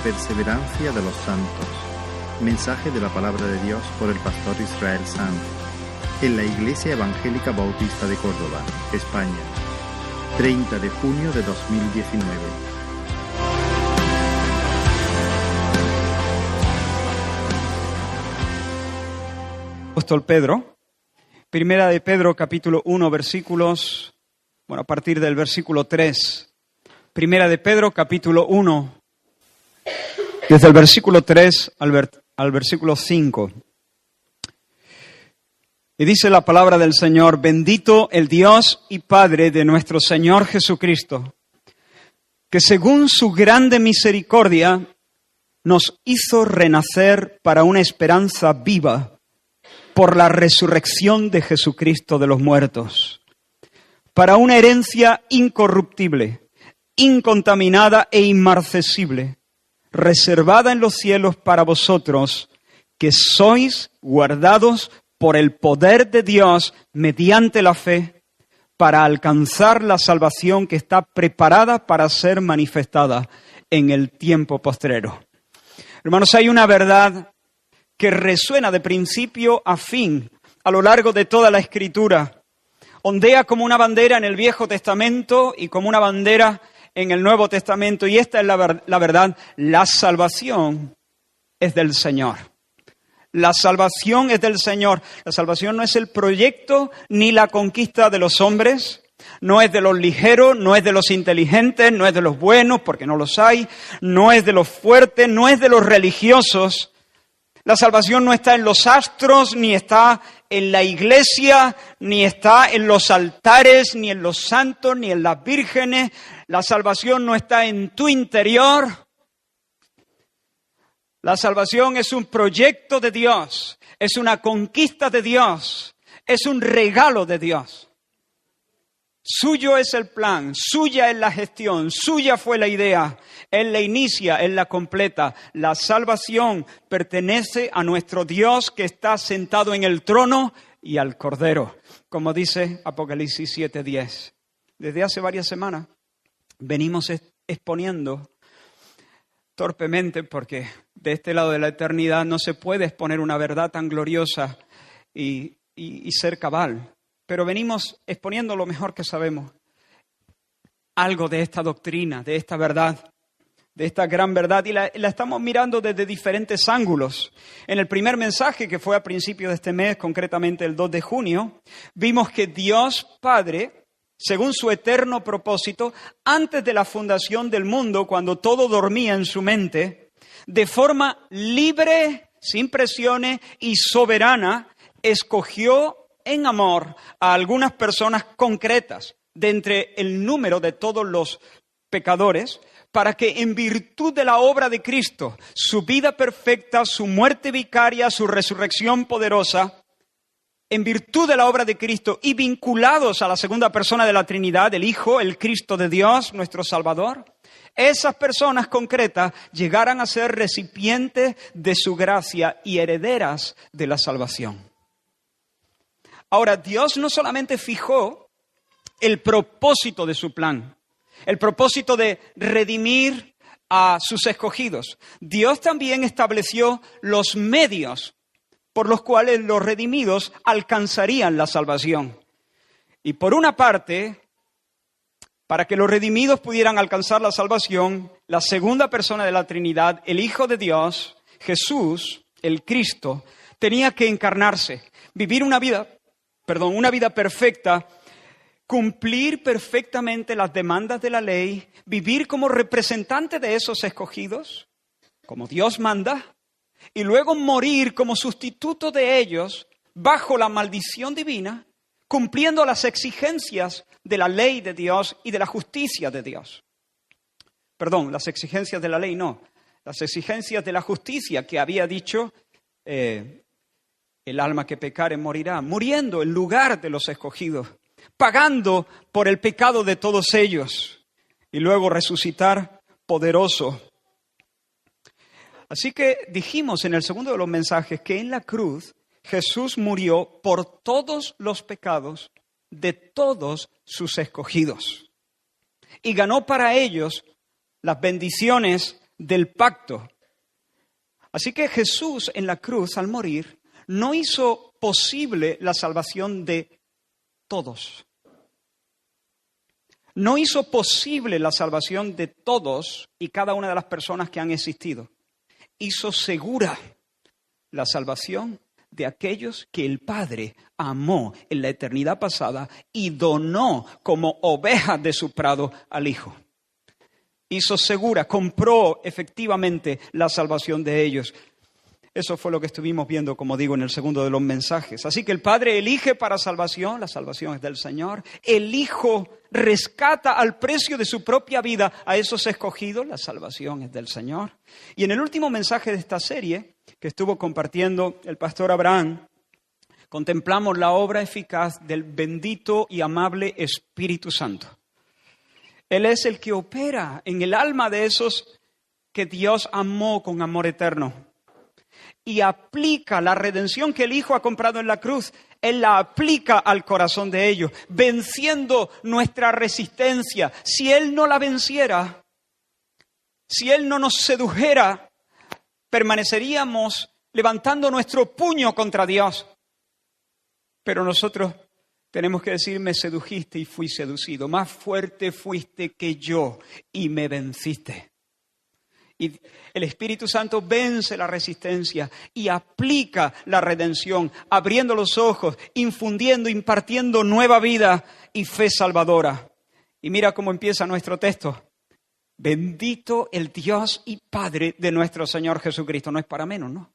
perseverancia de los santos. Mensaje de la palabra de Dios por el pastor Israel Sanz en la Iglesia Evangélica Bautista de Córdoba, España, 30 de junio de 2019. Apóstol Pedro, Primera de Pedro, capítulo 1, a partir del versículo 3. Primera de Pedro, capítulo 1, desde el versículo 3 al versículo 5. Y dice la palabra del Señor: bendito el Dios y Padre de nuestro Señor Jesucristo, que según su grande misericordia nos hizo renacer para una esperanza viva por la resurrección de Jesucristo de los muertos, para una herencia incorruptible, incontaminada e inmarcesible, reservada en los cielos para vosotros, que sois guardados por el poder de Dios mediante la fe, para alcanzar la salvación que está preparada para ser manifestada en el tiempo postrero. Hermanos, hay una verdad que resuena de principio a fin a lo largo de toda la Escritura. Ondea como una bandera en el Viejo Testamento y como una bandera en el Nuevo Testamento. Y esta es la verdad: la salvación es del Señor. La salvación es del Señor. La salvación no es el proyecto ni la conquista de los hombres. No es de los ligeros, no es de los inteligentes, no es de los buenos, porque no los hay. No es de los fuertes, no es de los religiosos. La salvación no está en los astros, ni está en la iglesia, ni está en los altares, ni en los santos, ni en las vírgenes. La salvación no está en tu interior. La salvación es un proyecto de Dios, es una conquista de Dios, es un regalo de Dios. Suyo es el plan, suya es la gestión, suya fue la idea. Él la inicia, Él la completa. La salvación pertenece a nuestro Dios que está sentado en el trono y al Cordero, como dice Apocalipsis 7:10. Desde hace varias semanas venimos exponiendo torpemente, porque de este lado de la eternidad no se puede exponer una verdad tan gloriosa y ser cabal. Pero venimos exponiendo lo mejor que sabemos, algo de esta doctrina, de esta verdad, de esta gran verdad, y la estamos mirando desde diferentes ángulos. En el primer mensaje, que fue a principios de este mes, concretamente el 2 de junio, vimos que Dios Padre, según su eterno propósito, antes de la fundación del mundo, cuando todo dormía en su mente, de forma libre, sin presiones y soberana, escogió en amor a algunas personas concretas de entre el número de todos los pecadores, para que en virtud de la obra de Cristo, su vida perfecta, su muerte vicaria, su resurrección poderosa, en virtud de la obra de Cristo y vinculados a la segunda persona de la Trinidad, el Hijo, el Cristo de Dios, nuestro Salvador, esas personas concretas llegaran a ser recipientes de su gracia y herederas de la salvación. Ahora, Dios no solamente fijó el propósito de su plan, el propósito de redimir a sus escogidos. Dios también estableció los medios por los cuales los redimidos alcanzarían la salvación. Y por una parte, para que los redimidos pudieran alcanzar la salvación, la segunda persona de la Trinidad, el Hijo de Dios, Jesús, el Cristo, tenía que encarnarse, vivir una vida perfecta, cumplir perfectamente las demandas de la ley, vivir como representante de esos escogidos, como Dios manda, y luego morir como sustituto de ellos bajo la maldición divina, cumpliendo las exigencias de la ley de Dios y de la justicia de Dios. Perdón, las exigencias de la ley no, las exigencias de la justicia que había dicho el alma que pecare morirá, muriendo en lugar de los escogidos, pagando por el pecado de todos ellos y luego resucitar poderoso. Así que dijimos en el segundo de los mensajes que en la cruz Jesús murió por todos los pecados de todos sus escogidos y ganó para ellos las bendiciones del pacto. Así que Jesús en la cruz, al morir, no hizo posible la salvación de todos. No hizo posible la salvación de todos y cada una de las personas que han existido. Hizo segura la salvación de aquellos que el Padre amó en la eternidad pasada y donó como ovejas de su prado al Hijo. Hizo segura, compró efectivamente la salvación de ellos. Eso fue lo que estuvimos viendo, como digo, en el segundo de los mensajes. Así que el Padre elige para salvación, la salvación es del Señor. El Hijo rescata al precio de su propia vida a esos escogidos, la salvación es del Señor. Y en el último mensaje de esta serie, que estuvo compartiendo el pastor Abraham, contemplamos la obra eficaz del bendito y amable Espíritu Santo. Él es el que opera en el alma de esos que Dios amó con amor eterno. Y aplica la redención que el Hijo ha comprado en la cruz. Él la aplica al corazón de ellos, venciendo nuestra resistencia. Si Él no la venciera, si Él no nos sedujera, permaneceríamos levantando nuestro puño contra Dios. Pero nosotros tenemos que decir, me sedujiste y fui seducido. Más fuerte fuiste que yo y me venciste. Y el Espíritu Santo vence la resistencia y aplica la redención, abriendo los ojos, infundiendo, impartiendo nueva vida y fe salvadora. Y mira cómo empieza nuestro texto. Bendito el Dios y Padre de nuestro Señor Jesucristo. No es para menos, ¿no?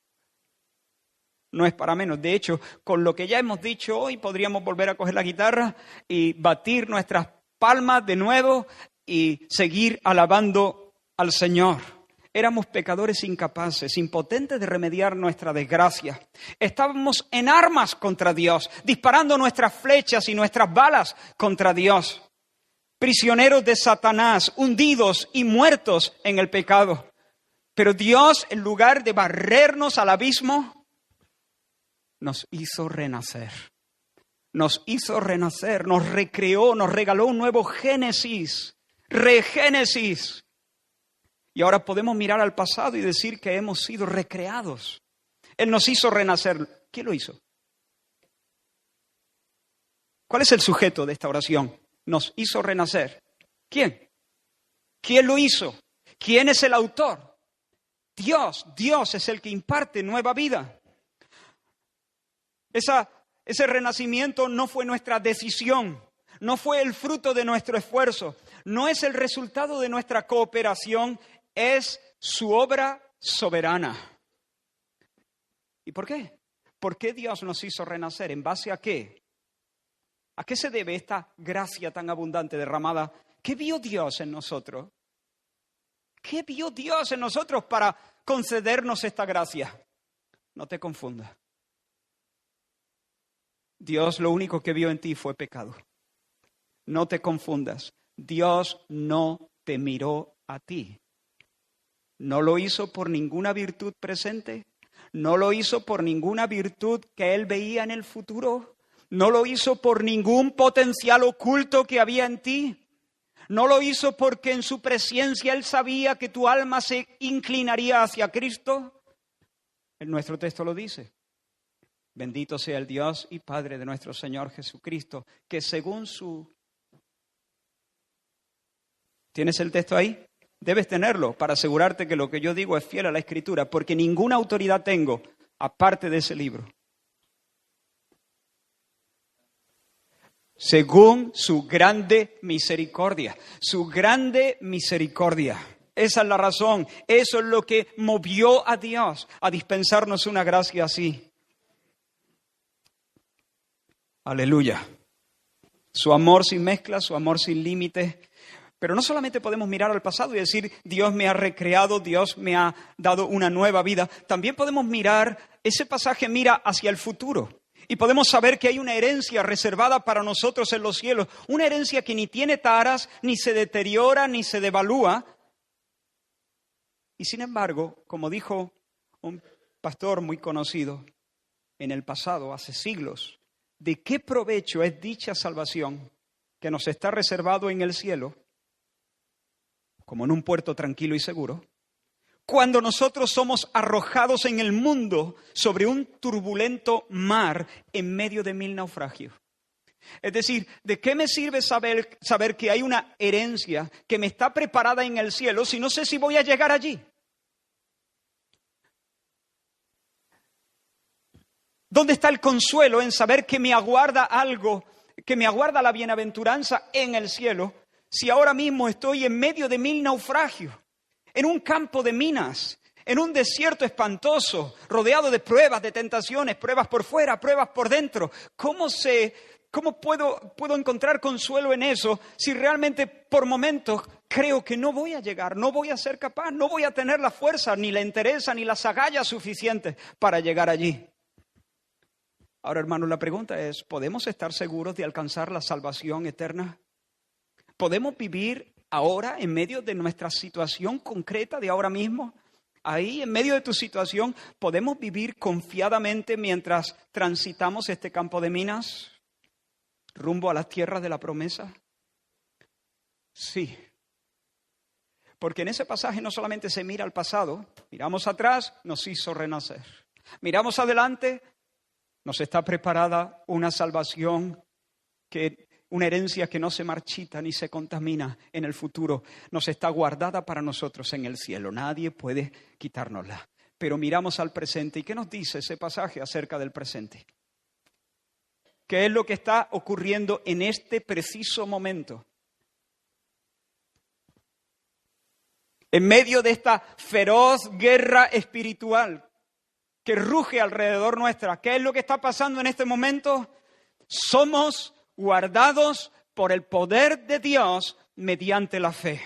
No es para menos. De hecho, con lo que ya hemos dicho hoy, podríamos volver a coger la guitarra y batir nuestras palmas de nuevo y seguir alabando al Señor. Éramos pecadores incapaces, impotentes de remediar nuestra desgracia. Estábamos en armas contra Dios, disparando nuestras flechas y nuestras balas contra Dios. Prisioneros de Satanás, hundidos y muertos en el pecado. Pero Dios, en lugar de barrernos al abismo, nos hizo renacer. Nos hizo renacer, nos recreó, nos regaló un nuevo Génesis, regénesis. Y ahora podemos mirar al pasado y decir que hemos sido recreados. Él nos hizo renacer. ¿Quién lo hizo? ¿Cuál es el sujeto de esta oración? Nos hizo renacer. ¿Quién? ¿Quién lo hizo? ¿Quién es el autor? Dios. Dios es el que imparte nueva vida. Ese renacimiento no fue nuestra decisión. No fue el fruto de nuestro esfuerzo. No es el resultado de nuestra cooperación. Es su obra soberana. ¿Y por qué? ¿Por qué Dios nos hizo renacer? ¿En base a qué? ¿A qué se debe esta gracia tan abundante derramada? ¿Qué vio Dios en nosotros? ¿Qué vio Dios en nosotros para concedernos esta gracia? No te confundas. Dios lo único que vio en ti fue pecado. No te confundas. Dios no te miró a ti. No lo hizo por ninguna virtud presente. No lo hizo por ninguna virtud que Él veía en el futuro. No lo hizo por ningún potencial oculto que había en ti. No lo hizo porque en su presencia Él sabía que tu alma se inclinaría hacia Cristo. En nuestro texto lo dice. Bendito sea el Dios y Padre de nuestro Señor Jesucristo, que según su... ¿Tienes el texto ahí? Debes tenerlo para asegurarte que lo que yo digo es fiel a la Escritura, porque ninguna autoridad tengo aparte de ese libro. Según su grande misericordia, su grande misericordia. Esa es la razón, eso es lo que movió a Dios a dispensarnos una gracia así. Aleluya. Su amor sin mezcla, su amor sin límites. Pero no solamente podemos mirar al pasado y decir, Dios me ha recreado, Dios me ha dado una nueva vida. También podemos mirar, ese pasaje mira hacia el futuro. Y podemos saber que hay una herencia reservada para nosotros en los cielos. Una herencia que ni tiene taras, ni se deteriora, ni se devalúa. Y sin embargo, como dijo un pastor muy conocido en el pasado, hace siglos, ¿de qué provecho es dicha salvación que nos está reservado en el cielo, como en un puerto tranquilo y seguro, cuando nosotros somos arrojados en el mundo sobre un turbulento mar en medio de 1000 naufragios. Es decir, ¿de qué me sirve saber que hay una herencia que me está preparada en el cielo si no sé si voy a llegar allí? ¿Dónde está el consuelo en saber que me aguarda algo, que me aguarda la bienaventuranza en el cielo, si ahora mismo estoy en medio de 1000 naufragios, en un campo de minas, en un desierto espantoso, rodeado de pruebas, de tentaciones, pruebas por fuera, pruebas por dentro? ¿Cómo puedo encontrar consuelo en eso si realmente por momentos creo que no voy a llegar, no voy a ser capaz, no voy a tener la fuerza, ni la entereza, ni las agallas suficientes para llegar allí? Ahora, hermanos, la pregunta es, ¿podemos estar seguros de alcanzar la salvación eterna? ¿Podemos vivir ahora en medio de nuestra situación concreta de ahora mismo? Ahí, en medio de tu situación, ¿podemos vivir confiadamente mientras transitamos este campo de minas rumbo a las tierras de la promesa? Sí. Porque en ese pasaje no solamente se mira al pasado, miramos atrás, nos hizo renacer. Miramos adelante, nos está preparada una salvación, una herencia que no se marchita ni se contamina en el futuro. Nos está guardada para nosotros en el cielo. Nadie puede quitárnosla. Pero miramos al presente. ¿Y qué nos dice ese pasaje acerca del presente? ¿Qué es lo que está ocurriendo en este preciso momento? En medio de esta feroz guerra espiritual que ruge alrededor nuestra, ¿qué es lo que está pasando en este momento? Somos guardados por el poder de Dios mediante la fe.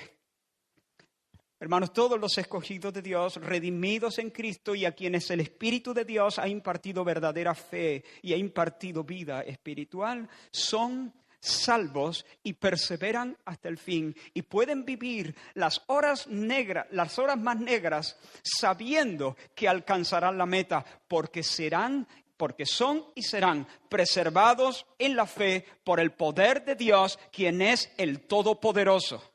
Hermanos, todos los escogidos de Dios, redimidos en Cristo y a quienes el Espíritu de Dios ha impartido verdadera fe y ha impartido vida espiritual, son salvos y perseveran hasta el fin y pueden vivir las horas más negras sabiendo que alcanzarán la meta porque son y serán preservados en la fe por el poder de Dios, quien es el Todopoderoso.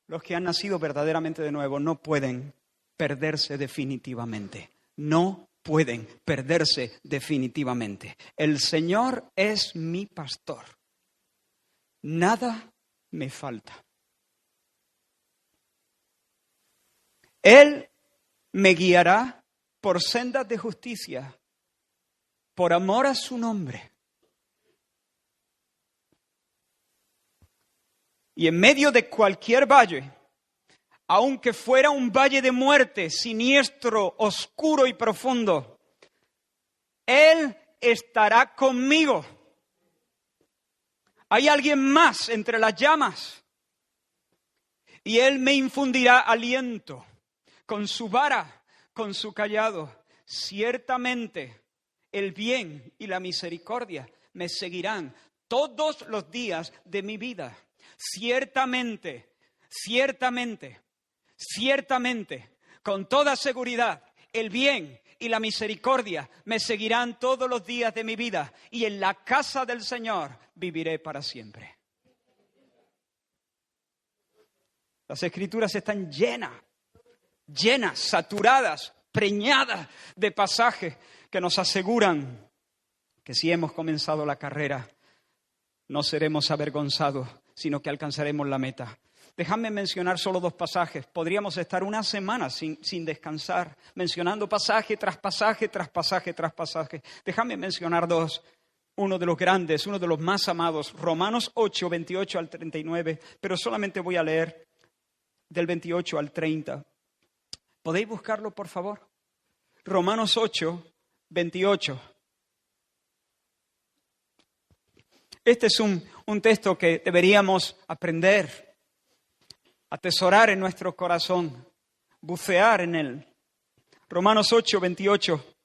Los que han nacido verdaderamente de nuevo no pueden perderse definitivamente. No pueden perderse definitivamente. El Señor es mi pastor. Nada me falta. Él me guiará por sendas de justicia, por amor a su nombre. Y en medio de cualquier valle, aunque fuera un valle de muerte, siniestro, oscuro y profundo, Él estará conmigo. Hay alguien más entre las llamas y Él me infundirá aliento con su vara, con su cayado. Ciertamente el bien y la misericordia me seguirán todos los días de mi vida. Ciertamente, con toda seguridad, el bien y la misericordia me seguirán todos los días de mi vida y en la casa del Señor viviré para siempre. Las Escrituras están llenas, saturadas, preñadas de pasajes que nos aseguran que si hemos comenzado la carrera, no seremos avergonzados, sino que alcanzaremos la meta. Déjame mencionar solo 2 pasajes. Podríamos estar una semana sin descansar, mencionando pasaje tras pasaje, tras pasaje, tras pasaje. Déjame mencionar 2. Uno de los grandes, uno de los más amados, Romanos 8, 28 al 39, pero solamente voy a leer del 28 al 30. ¿Podéis buscarlo, por favor? Romanos 8, 28. Este es un texto que deberíamos aprender, atesorar en nuestro corazón, bucear en él. Romanos 8, 28.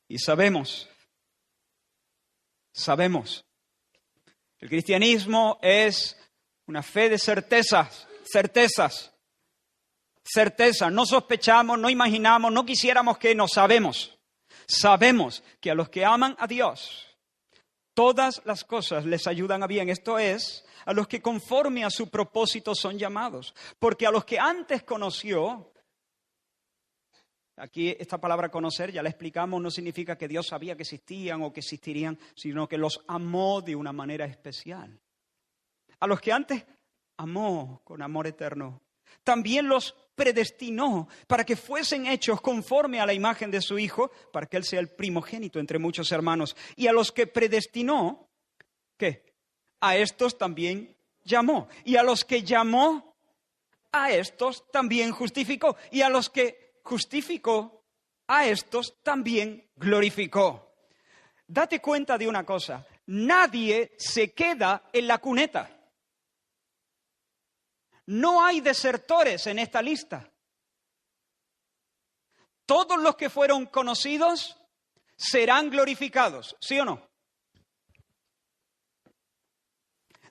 Y sabemos, el cristianismo es una fe de certezas. No sospechamos, no imaginamos, no quisiéramos que no sabemos. Sabemos que a los que aman a Dios, Todas las cosas les ayudan a bien, esto es, a los que conforme a su propósito son llamados. Porque a los que antes conoció, aquí esta palabra conocer, ya la explicamos, no significa que Dios sabía que existían o que existirían, sino que los amó de una manera especial. A los que antes amó con amor eterno, también los predestinó para que fuesen hechos conforme a la imagen de su Hijo, para que Él sea el primogénito entre muchos hermanos. Y a los que predestinó, ¿qué? A estos también llamó. Y a los que llamó, a estos también justificó. Y a los que justificó, a estos también glorificó. Date cuenta de una cosa, nadie se queda en la cuneta. No hay desertores en esta lista. Todos los que fueron conocidos serán glorificados, ¿sí o no?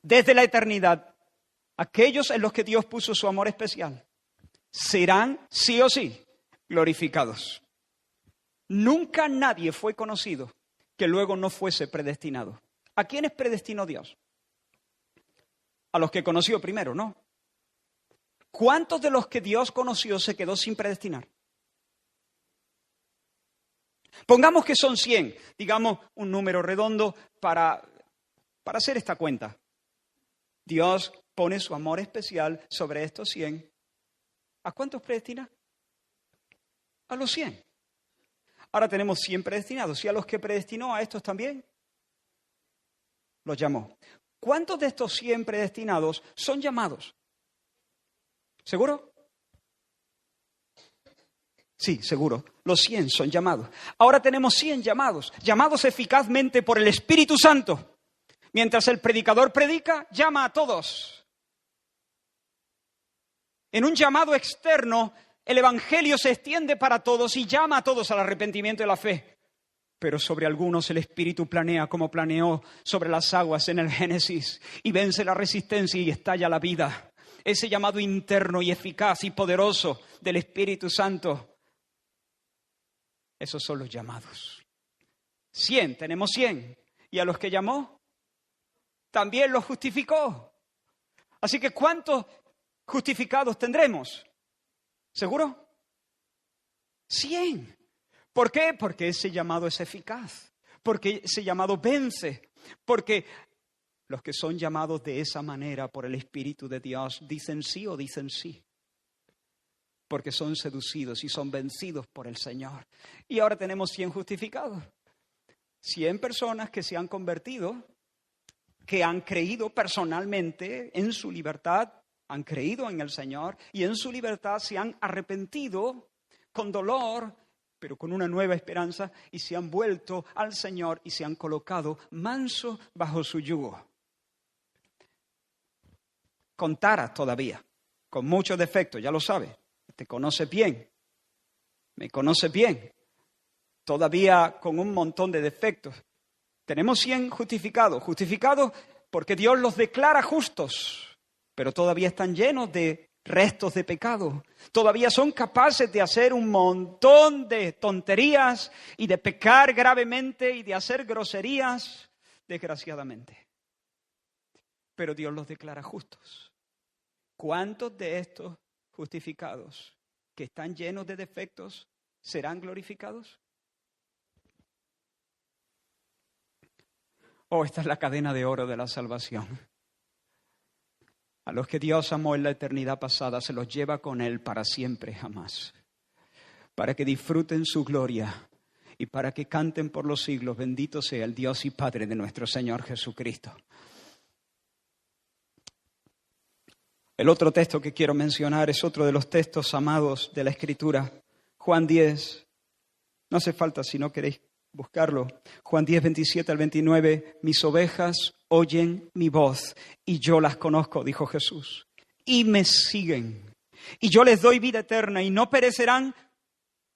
Desde la eternidad, aquellos en los que Dios puso su amor especial serán, sí o sí, glorificados. Nunca nadie fue conocido que luego no fuese predestinado. ¿A quiénes predestinó Dios? A los que conoció primero, ¿no? ¿Cuántos de los que Dios conoció se quedó sin predestinar? Pongamos que son 100, digamos un número redondo para hacer esta cuenta. Dios pone su amor especial sobre estos 100. ¿A cuántos predestina? A los 100. Ahora tenemos 100 predestinados. ¿Y a los que predestinó a estos también? Los llamó. ¿Cuántos de estos 100 predestinados son llamados? ¿Seguro? Sí, seguro. Los 100 son llamados. Ahora tenemos 100 llamados, llamados eficazmente por el Espíritu Santo. Mientras el predicador predica, llama a todos. En un llamado externo, el Evangelio se extiende para todos y llama a todos al arrepentimiento y la fe. Pero sobre algunos el Espíritu planea como planeó sobre las aguas en el Génesis y vence la resistencia y estalla la vida. Ese llamado interno y eficaz y poderoso del Espíritu Santo. Esos son los llamados. 100, tenemos 100. Y a los que llamó, también los justificó. Así que ¿cuántos justificados tendremos? ¿Seguro? 100. ¿Por qué? Porque ese llamado es eficaz. Porque ese llamado vence. Porque los que son llamados de esa manera por el Espíritu de Dios dicen sí o dicen sí. Porque son seducidos y son vencidos por el Señor. Y ahora tenemos 100 justificados. 100 personas que se han convertido, que han creído personalmente en su libertad, han creído en el Señor y en su libertad se han arrepentido con dolor, pero con una nueva esperanza y se han vuelto al Señor y se han colocado mansos bajo su yugo. Con taras todavía, con muchos defectos, ya lo sabes. Te conoce bien, me conoce bien, todavía con un montón de defectos. Tenemos 100 justificados porque Dios los declara justos, pero todavía están llenos de restos de pecado. Todavía son capaces de hacer un montón de tonterías y de pecar gravemente y de hacer groserías, desgraciadamente. Pero Dios los declara justos. ¿Cuántos de estos justificados que están llenos de defectos serán glorificados? Oh, esta es la cadena de oro de la salvación. A los que Dios amó en la eternidad pasada se los lleva con Él para siempre, jamás. Para que disfruten su gloria y para que canten por los siglos, bendito sea el Dios y Padre de nuestro Señor Jesucristo. El otro texto que quiero mencionar es otro de los textos amados de la Escritura, Juan 10. No hace falta si no queréis buscarlo. Juan 10, 27 al 29. Mis ovejas oyen mi voz y yo las conozco, dijo Jesús, y me siguen. Y yo les doy vida eterna y no perecerán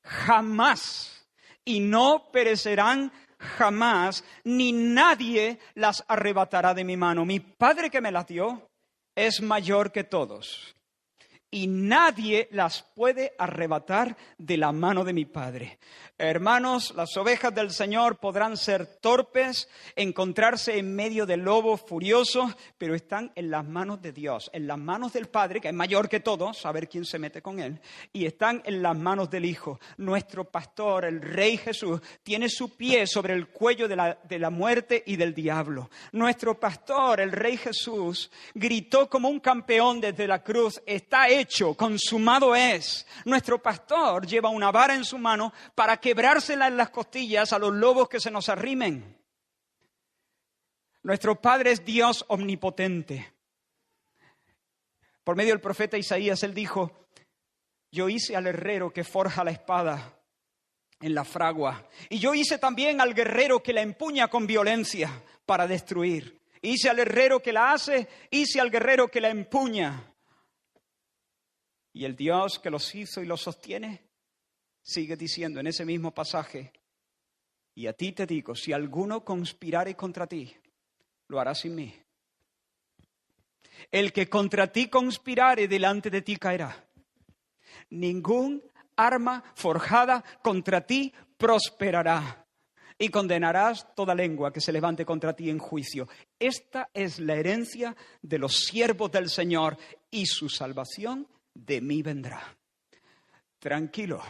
jamás. Y no perecerán jamás, ni nadie las arrebatará de mi mano. Mi Padre que me las dio es mayor que todos y nadie las puede arrebatar de la mano de mi Padre. Hermanos, las ovejas del Señor podrán ser torpes, encontrarse en medio de lobos furiosos, pero están en las manos de Dios, en las manos del Padre, que es mayor que todos, saber quién se mete con Él, y están en las manos del Hijo. Nuestro pastor, el Rey Jesús, tiene su pie sobre el cuello de la muerte y del diablo. Nuestro pastor, el Rey Jesús, gritó como un campeón desde la cruz: está hecho, consumado es. Nuestro pastor lleva una vara en su mano para quebrársela en las costillas a los lobos que se nos arrimen. Nuestro Padre es Dios omnipotente. Por medio del profeta Isaías, él dijo: yo hice al herrero que forja la espada en la fragua, y yo hice también al guerrero que la empuña con violencia para destruir. Hice al herrero que la hace, hice al guerrero que la empuña. Y el Dios que los hizo y los sostiene sigue diciendo en ese mismo pasaje: y a ti te digo, si alguno conspirare contra ti, lo hará sin mí. El que contra ti conspirare, delante de ti caerá. Ningún arma forjada contra ti prosperará, y condenarás toda lengua que se levante contra ti en juicio. Esta es la herencia de los siervos del Señor, y su salvación de mí vendrá. Tranquilo,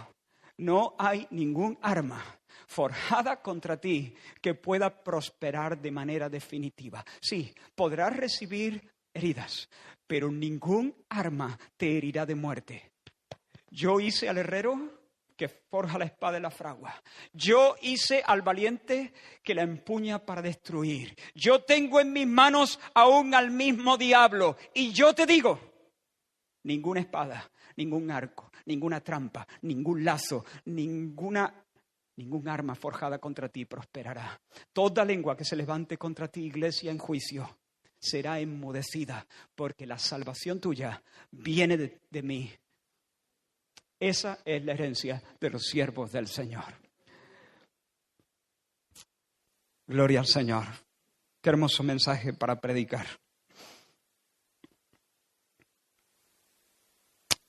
no hay ningún arma forjada contra ti que pueda prosperar de manera definitiva. Sí, podrás recibir heridas, pero ningún arma te herirá de muerte. Yo hice al herrero que forja la espada en la fragua. Yo hice al valiente que la empuña para destruir. Yo tengo en mis manos aún al mismo diablo. Y yo te digo: ninguna espada, ningún arco, ninguna trampa, ningún lazo, ningún arma forjada contra ti prosperará. Toda lengua que se levante contra ti, iglesia, en juicio, será enmudecida, porque la salvación tuya viene de mí. Esa es la herencia de los siervos del Señor. Gloria al Señor. Qué hermoso mensaje para predicar.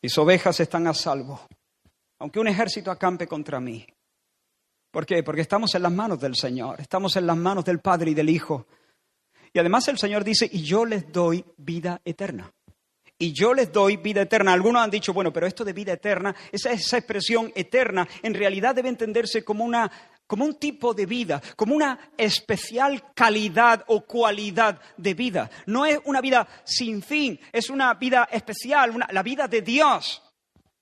Mis ovejas están a salvo, aunque un ejército acampe contra mí. ¿Por qué? Porque estamos en las manos del Señor, estamos en las manos del Padre y del Hijo. Y además el Señor dice: y yo les doy vida eterna. Y yo les doy vida eterna. Algunos han dicho: bueno, pero esto de vida eterna, esa expresión eterna, en realidad debe entenderse como un tipo de vida, como una especial calidad o cualidad de vida. No es una vida sin fin, es una vida especial, la vida de Dios.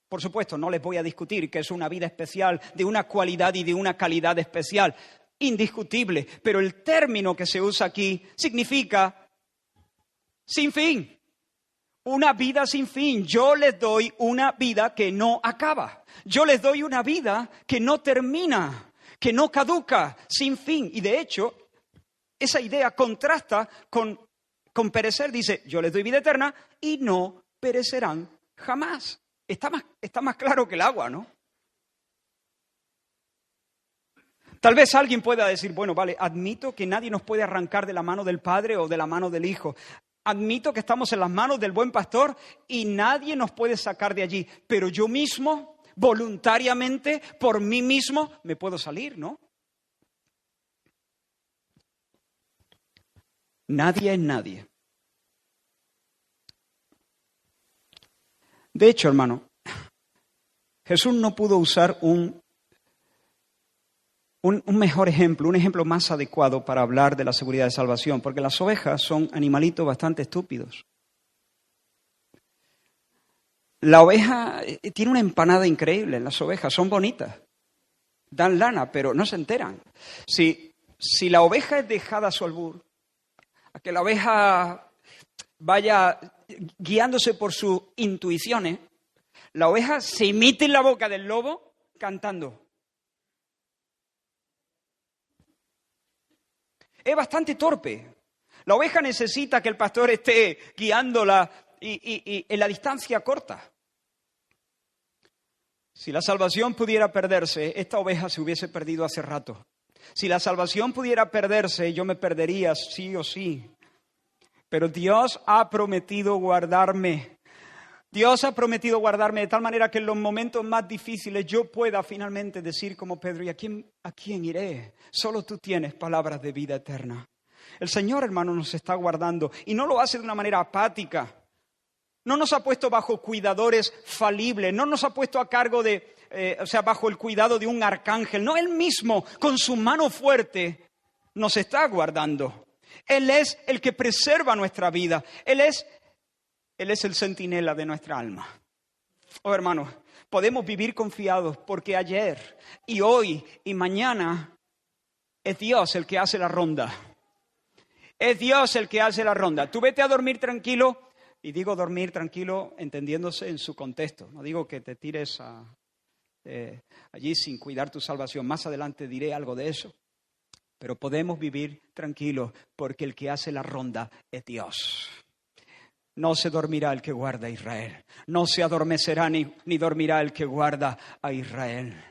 Por supuesto, no les voy a discutir que es una vida especial de una cualidad y de una calidad especial. Indiscutible, pero el término que se usa aquí significa sin fin. Una vida sin fin. Yo les doy una vida que no acaba. Yo les doy una vida que no termina, que no caduca, sin fin. Y de hecho, esa idea contrasta con perecer. Dice: yo les doy vida eterna y no perecerán jamás. Está más claro que el agua, ¿no? Tal vez alguien pueda decir: bueno, vale, admito que nadie nos puede arrancar de la mano del Padre o de la mano del Hijo. Admito que estamos en las manos del buen pastor y nadie nos puede sacar de allí. Pero yo mismo, voluntariamente, por mí mismo, me puedo salir, ¿no? Nadie es nadie. De hecho, hermano, Jesús no pudo usar un mejor ejemplo, un ejemplo más adecuado para hablar de la seguridad de salvación, porque las ovejas son animalitos bastante estúpidos. La oveja tiene una empanada increíble, las ovejas son bonitas, dan lana, pero no se enteran. Si la oveja es dejada a su albur, a que la oveja vaya guiándose por sus intuiciones, la oveja se mete en la boca del lobo cantando. Es bastante torpe. La oveja necesita que el pastor esté guiándola y en la distancia corta. Si la salvación pudiera perderse, esta oveja se hubiese perdido hace rato. Si la salvación pudiera perderse, yo me perdería sí o sí. Pero Dios ha prometido guardarme. Dios ha prometido guardarme de tal manera que en los momentos más difíciles yo pueda finalmente decir como Pedro, ¿y a quién iré? Solo tú tienes palabras de vida eterna. El Señor, hermano, nos está guardando y no lo hace de una manera apática. No nos ha puesto bajo cuidadores falibles, no nos ha puesto a cargo bajo el cuidado de un arcángel. No, Él mismo, con su mano fuerte, nos está guardando. Él es el que preserva nuestra vida. Él es el centinela de nuestra alma. Oh, hermanos, podemos vivir confiados porque ayer y hoy y mañana es Dios el que hace la ronda. Es Dios el que hace la ronda. Tú vete a dormir tranquilo, y digo dormir tranquilo entendiéndose en su contexto. No digo que te tires allí sin cuidar tu salvación. Más adelante diré algo de eso. Pero podemos vivir tranquilos porque el que hace la ronda es Dios. No se dormirá el que guarda a Israel. No se adormecerá ni dormirá el que guarda a Israel.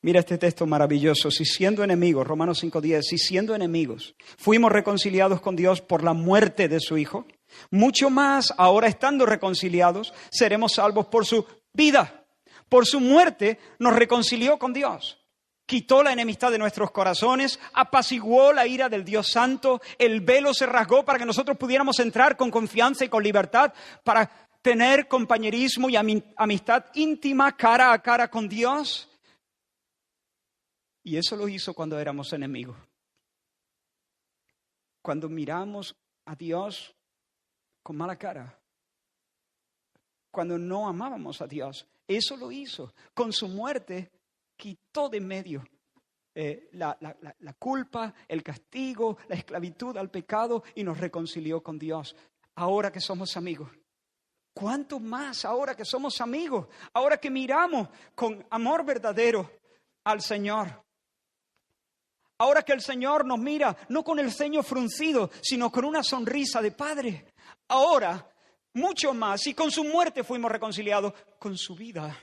Mira este texto maravilloso. Si siendo enemigos, Romanos 5:10, si siendo enemigos fuimos reconciliados con Dios por la muerte de su Hijo, mucho más ahora estando reconciliados seremos salvos por su vida. Por su muerte nos reconcilió con Dios. Quitó la enemistad de nuestros corazones, apaciguó la ira del Dios Santo, el velo se rasgó para que nosotros pudiéramos entrar con confianza y con libertad para tener compañerismo y amistad íntima cara a cara con Dios. Y eso lo hizo cuando éramos enemigos. Cuando miramos a Dios con mala cara. Cuando no amábamos a Dios. Eso lo hizo. Con su muerte quitó de en medio la culpa, el castigo, la esclavitud al pecado y nos reconcilió con Dios. Ahora que somos amigos. ¿Cuánto más ahora que somos amigos? Ahora que miramos con amor verdadero al Señor. Ahora que el Señor nos mira, no con el ceño fruncido, sino con una sonrisa de Padre. Ahora, mucho más, si con su muerte fuimos reconciliados, con su vida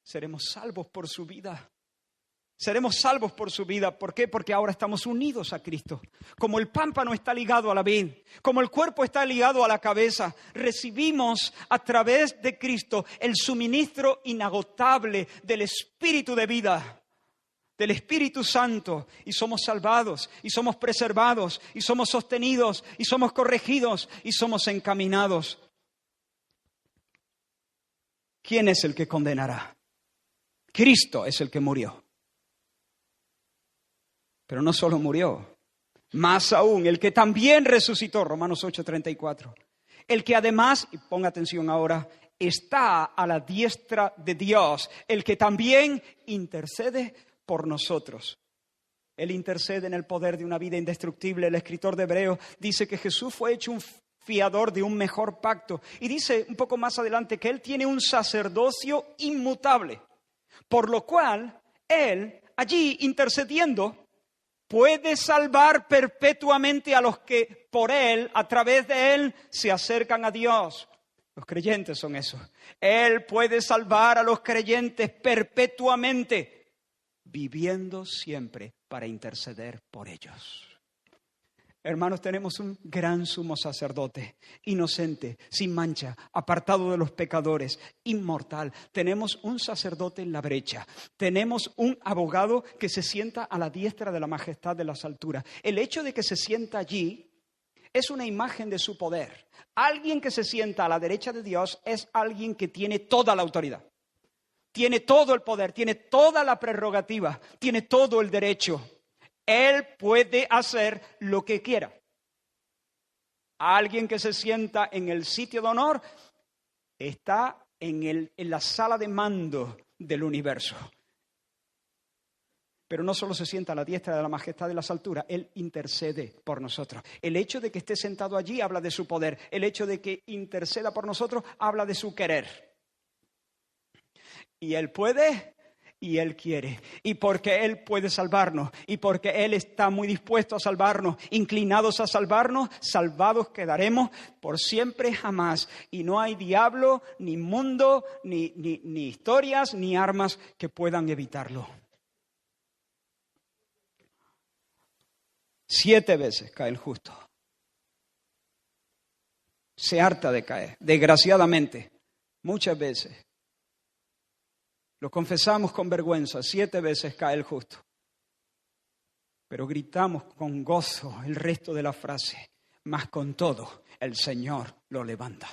seremos salvos por su vida. Seremos salvos por su vida. ¿Por qué? Porque ahora estamos unidos a Cristo. Como el pámpano está ligado a la vid, como el cuerpo está ligado a la cabeza, recibimos a través de Cristo el suministro inagotable del Espíritu de vida. Del Espíritu Santo, y somos salvados, y somos preservados, y somos sostenidos, y somos corregidos, y somos encaminados. ¿Quién es el que condenará? Cristo es el que murió. Pero no solo murió, más aún, el que también resucitó, Romanos 8:34. El que además, y ponga atención ahora, está a la diestra de Dios, el que también intercede por nosotros. Él intercede en el poder de una vida indestructible. El escritor de Hebreos dice que Jesús fue hecho un fiador de un mejor pacto. Y dice un poco más adelante que Él tiene un sacerdocio inmutable, por lo cual Él, allí intercediendo, puede salvar perpetuamente a los que por Él, a través de Él, se acercan a Dios. Los creyentes son eso. Él puede salvar a los creyentes perpetuamente, viviendo siempre para interceder por ellos. Hermanos, tenemos un gran sumo sacerdote, inocente, sin mancha, apartado de los pecadores, inmortal. Tenemos un sacerdote en la brecha. Tenemos un abogado que se sienta a la diestra de la majestad de las alturas. El hecho de que se sienta allí es una imagen de su poder. Alguien que se sienta a la derecha de Dios es alguien que tiene toda la autoridad. Tiene todo el poder, tiene toda la prerrogativa, tiene todo el derecho. Él puede hacer lo que quiera. Alguien que se sienta en el sitio de honor está en la sala de mando del universo. Pero no solo se sienta a la diestra de la majestad de las alturas, Él intercede por nosotros. El hecho de que esté sentado allí habla de su poder. El hecho de que interceda por nosotros habla de su querer. Y Él puede y Él quiere. Y porque Él puede salvarnos y porque Él está muy dispuesto a salvarnos, inclinados a salvarnos, salvados quedaremos por siempre jamás. Y no hay diablo, ni mundo, ni historias, ni armas que puedan evitarlo. 7 veces cae el justo. se harta de caer, desgraciadamente, muchas veces. Lo confesamos con vergüenza, 7 veces cae el justo. Pero gritamos con gozo el resto de la frase, mas con todo el Señor lo levanta.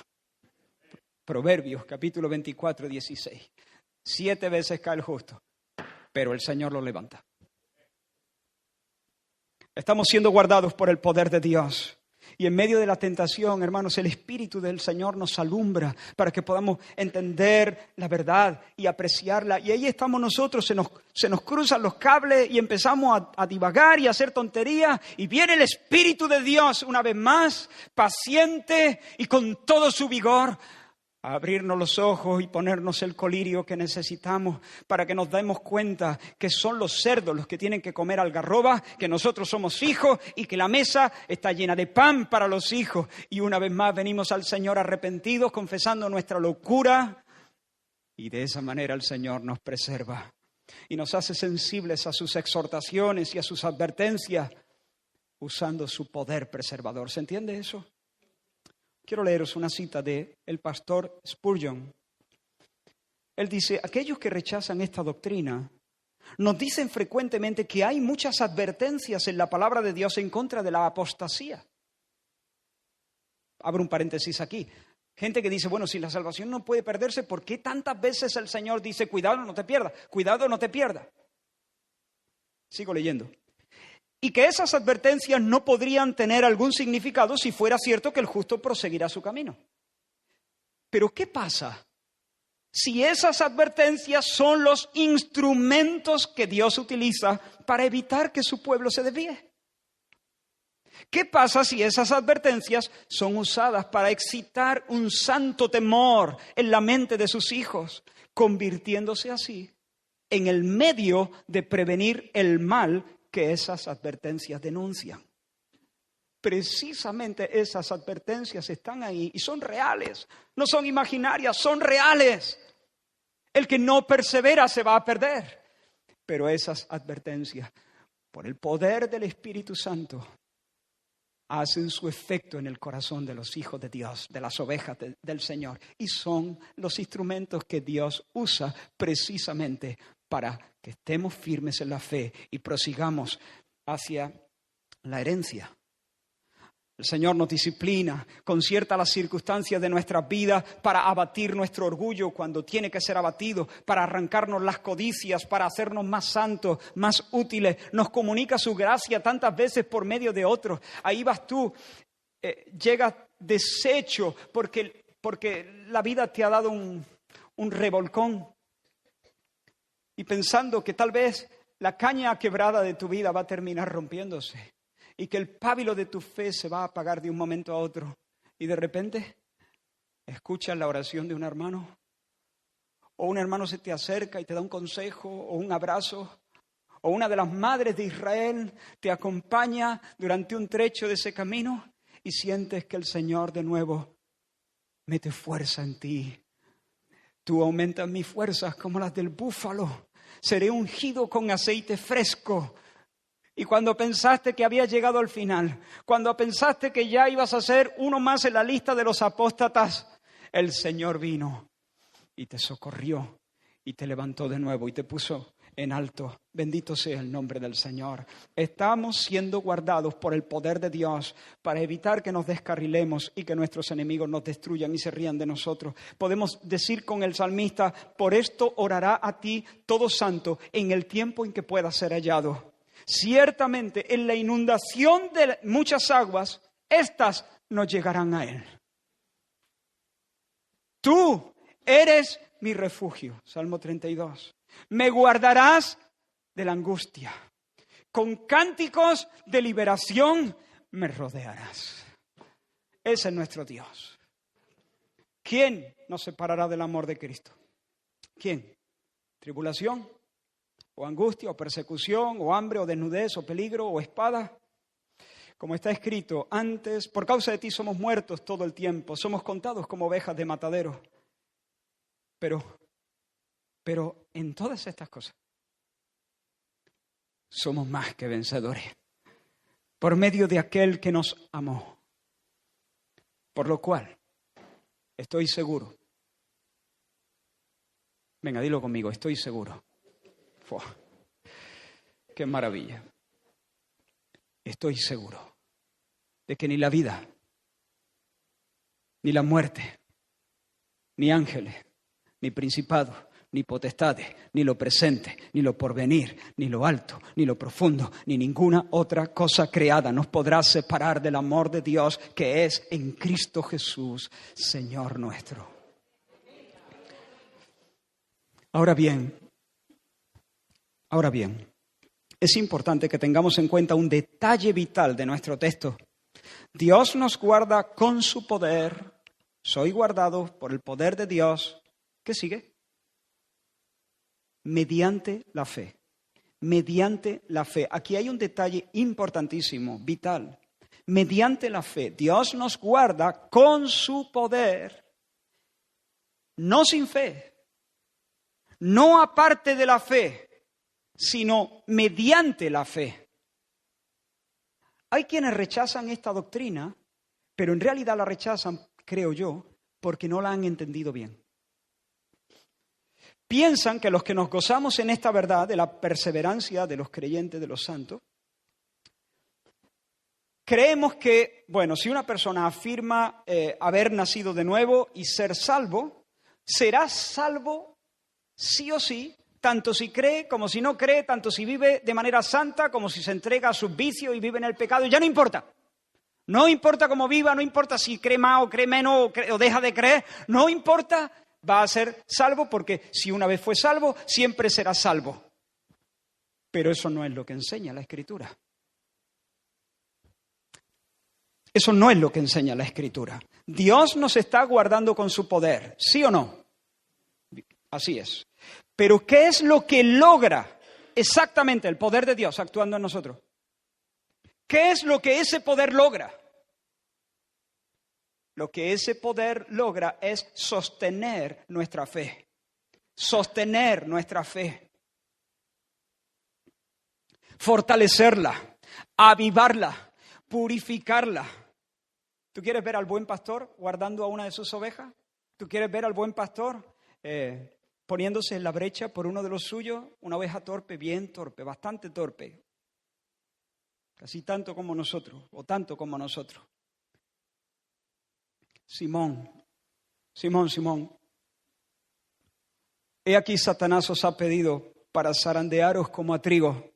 Proverbios capítulo 24, 16. 7 veces cae el justo, pero el Señor lo levanta. Estamos siendo guardados por el poder de Dios. Y en medio de la tentación, hermanos, el Espíritu del Señor nos alumbra para que podamos entender la verdad y apreciarla. Y ahí estamos nosotros, se nos cruzan los cables y empezamos a divagar y a hacer tonterías. Y viene el Espíritu de Dios una vez más, paciente y con todo su vigor, a abrirnos los ojos y ponernos el colirio que necesitamos para que nos demos cuenta que son los cerdos los que tienen que comer algarroba, que nosotros somos hijos y que la mesa está llena de pan para los hijos. Y una vez más venimos al Señor arrepentidos, confesando nuestra locura, y de esa manera el Señor nos preserva y nos hace sensibles a sus exhortaciones y a sus advertencias, usando su poder preservador. ¿Se entiende eso? Quiero leeros una cita de el pastor Spurgeon. Él dice, aquellos que rechazan esta doctrina nos dicen frecuentemente que hay muchas advertencias en la palabra de Dios en contra de la apostasía. Abro un paréntesis aquí. Gente que dice, bueno, si la salvación no puede perderse, ¿por qué tantas veces el Señor dice, cuidado, no te pierdas, cuidado, no te pierdas? Sigo leyendo. Y que esas advertencias no podrían tener algún significado si fuera cierto que el justo proseguirá su camino. Pero ¿qué pasa si esas advertencias son los instrumentos que Dios utiliza para evitar que su pueblo se desvíe? ¿Qué pasa si esas advertencias son usadas para excitar un santo temor en la mente de sus hijos, convirtiéndose así en el medio de prevenir el mal que esas advertencias denuncian? Precisamente esas advertencias están ahí y son reales, no son imaginarias, son reales. El que no persevera se va a perder. Pero esas advertencias, por el poder del Espíritu Santo, hacen su efecto en el corazón de los hijos de Dios, de las ovejas del Señor. Y son los instrumentos que Dios usa precisamente para que estemos firmes en la fe y prosigamos hacia la herencia. El Señor nos disciplina, concierta las circunstancias de nuestras vidas para abatir nuestro orgullo cuando tiene que ser abatido, para arrancarnos las codicias, para hacernos más santos, más útiles. Nos comunica su gracia tantas veces por medio de otros. Ahí vas tú, llegas deshecho porque la vida te ha dado un revolcón. Y pensando que tal vez la caña quebrada de tu vida va a terminar rompiéndose y que el pábilo de tu fe se va a apagar de un momento a otro. Y de repente escuchas la oración de un hermano, o un hermano se te acerca y te da un consejo o un abrazo, o una de las madres de Israel te acompaña durante un trecho de ese camino y sientes que el Señor de nuevo mete fuerza en ti. Tú aumentas mis fuerzas como las del búfalo. Seré ungido con aceite fresco. Y cuando pensaste que había llegado al final, cuando pensaste que ya ibas a ser uno más en la lista de los apóstatas, el Señor vino y te socorrió y te levantó de nuevo y te puso en alto. Bendito sea el nombre del Señor. Estamos siendo guardados por el poder de Dios para evitar que nos descarrilemos y que nuestros enemigos nos destruyan y se rían de nosotros. Podemos decir con el salmista, por esto orará a ti todo santo en el tiempo en que pueda ser hallado. Ciertamente en la inundación de muchas aguas, estas no llegarán a él. Tú eres mi refugio. Salmo 32. Me guardarás de la angustia. Con cánticos de liberación me rodearás. Ese es nuestro Dios. ¿Quién nos separará del amor de Cristo? ¿Quién? ¿Tribulación? ¿O angustia? ¿O persecución? ¿O hambre? ¿O desnudez? ¿O peligro? ¿O espada? Como está escrito, antes, por causa de ti somos muertos todo el tiempo. Somos contados como ovejas de matadero. Pero en todas estas cosas somos más que vencedores por medio de aquel que nos amó. Por lo cual, Estoy seguro. Venga, dilo conmigo, estoy seguro. ¡Fua! ¡Qué maravilla! Estoy seguro de que ni la vida, ni la muerte, ni ángeles, ni principados, ni potestades, ni lo presente, ni lo porvenir, ni lo alto, ni lo profundo, ni ninguna otra cosa creada nos podrá separar del amor de Dios que es en Cristo Jesús, Señor nuestro. Ahora bien, es importante que tengamos en cuenta un detalle vital de nuestro texto. Dios nos guarda con su poder. Soy guardado por el poder de Dios. ¿Qué sigue? Mediante la fe. Mediante la fe. Aquí hay un detalle importantísimo, vital. Mediante la fe. Dios nos guarda con su poder. No sin fe. No aparte de la fe, sino mediante la fe. Hay quienes rechazan esta doctrina, pero en realidad la rechazan, creo yo, porque no la han entendido bien. Piensan que los que nos gozamos en esta verdad de la perseverancia de los creyentes, de los santos, creemos que, bueno, si una persona afirma haber nacido de nuevo y ser salvo, será salvo sí o sí, tanto si cree como si no cree, tanto si vive de manera santa como si se entrega a sus vicios y vive en el pecado, ya no importa. No importa cómo viva, no importa si cree más o cree menos o deja de creer, no importa, va a ser salvo porque si una vez fue salvo, siempre será salvo. Pero eso no es lo que enseña la Escritura. Eso no es lo que enseña la Escritura. Dios nos está guardando con su poder, ¿sí o no? Así es. Pero ¿qué es lo que logra exactamente el poder de Dios actuando en nosotros? ¿Qué es lo que ese poder logra? Lo que ese poder logra es sostener nuestra fe. Sostener nuestra fe. Fortalecerla, avivarla, purificarla. ¿Tú quieres ver al buen pastor guardando a una de sus ovejas? ¿Tú quieres ver al buen pastor poniéndose en la brecha por uno de los suyos? Una oveja torpe, bien torpe, bastante torpe. Casi tanto como nosotros, o tanto como nosotros. Simón. He aquí Satanás os ha pedido para zarandearos como a trigo.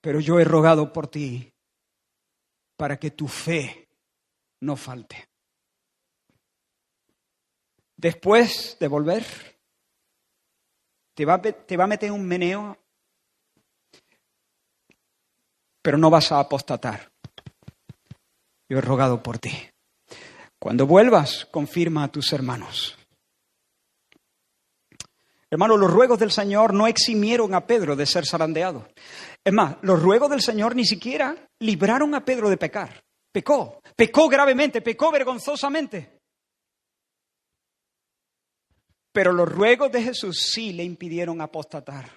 Pero yo he rogado por ti para que tu fe no falte. Después de volver, te va a meter un meneo, pero no vas a apostatar. Yo he rogado por ti. Cuando vuelvas, confirma a tus hermanos. Hermanos, los ruegos del Señor no eximieron a Pedro de ser zarandeado. Es más, los ruegos del Señor ni siquiera libraron a Pedro de pecar. Pecó gravemente, pecó vergonzosamente. Pero los ruegos de Jesús sí le impidieron apostatar.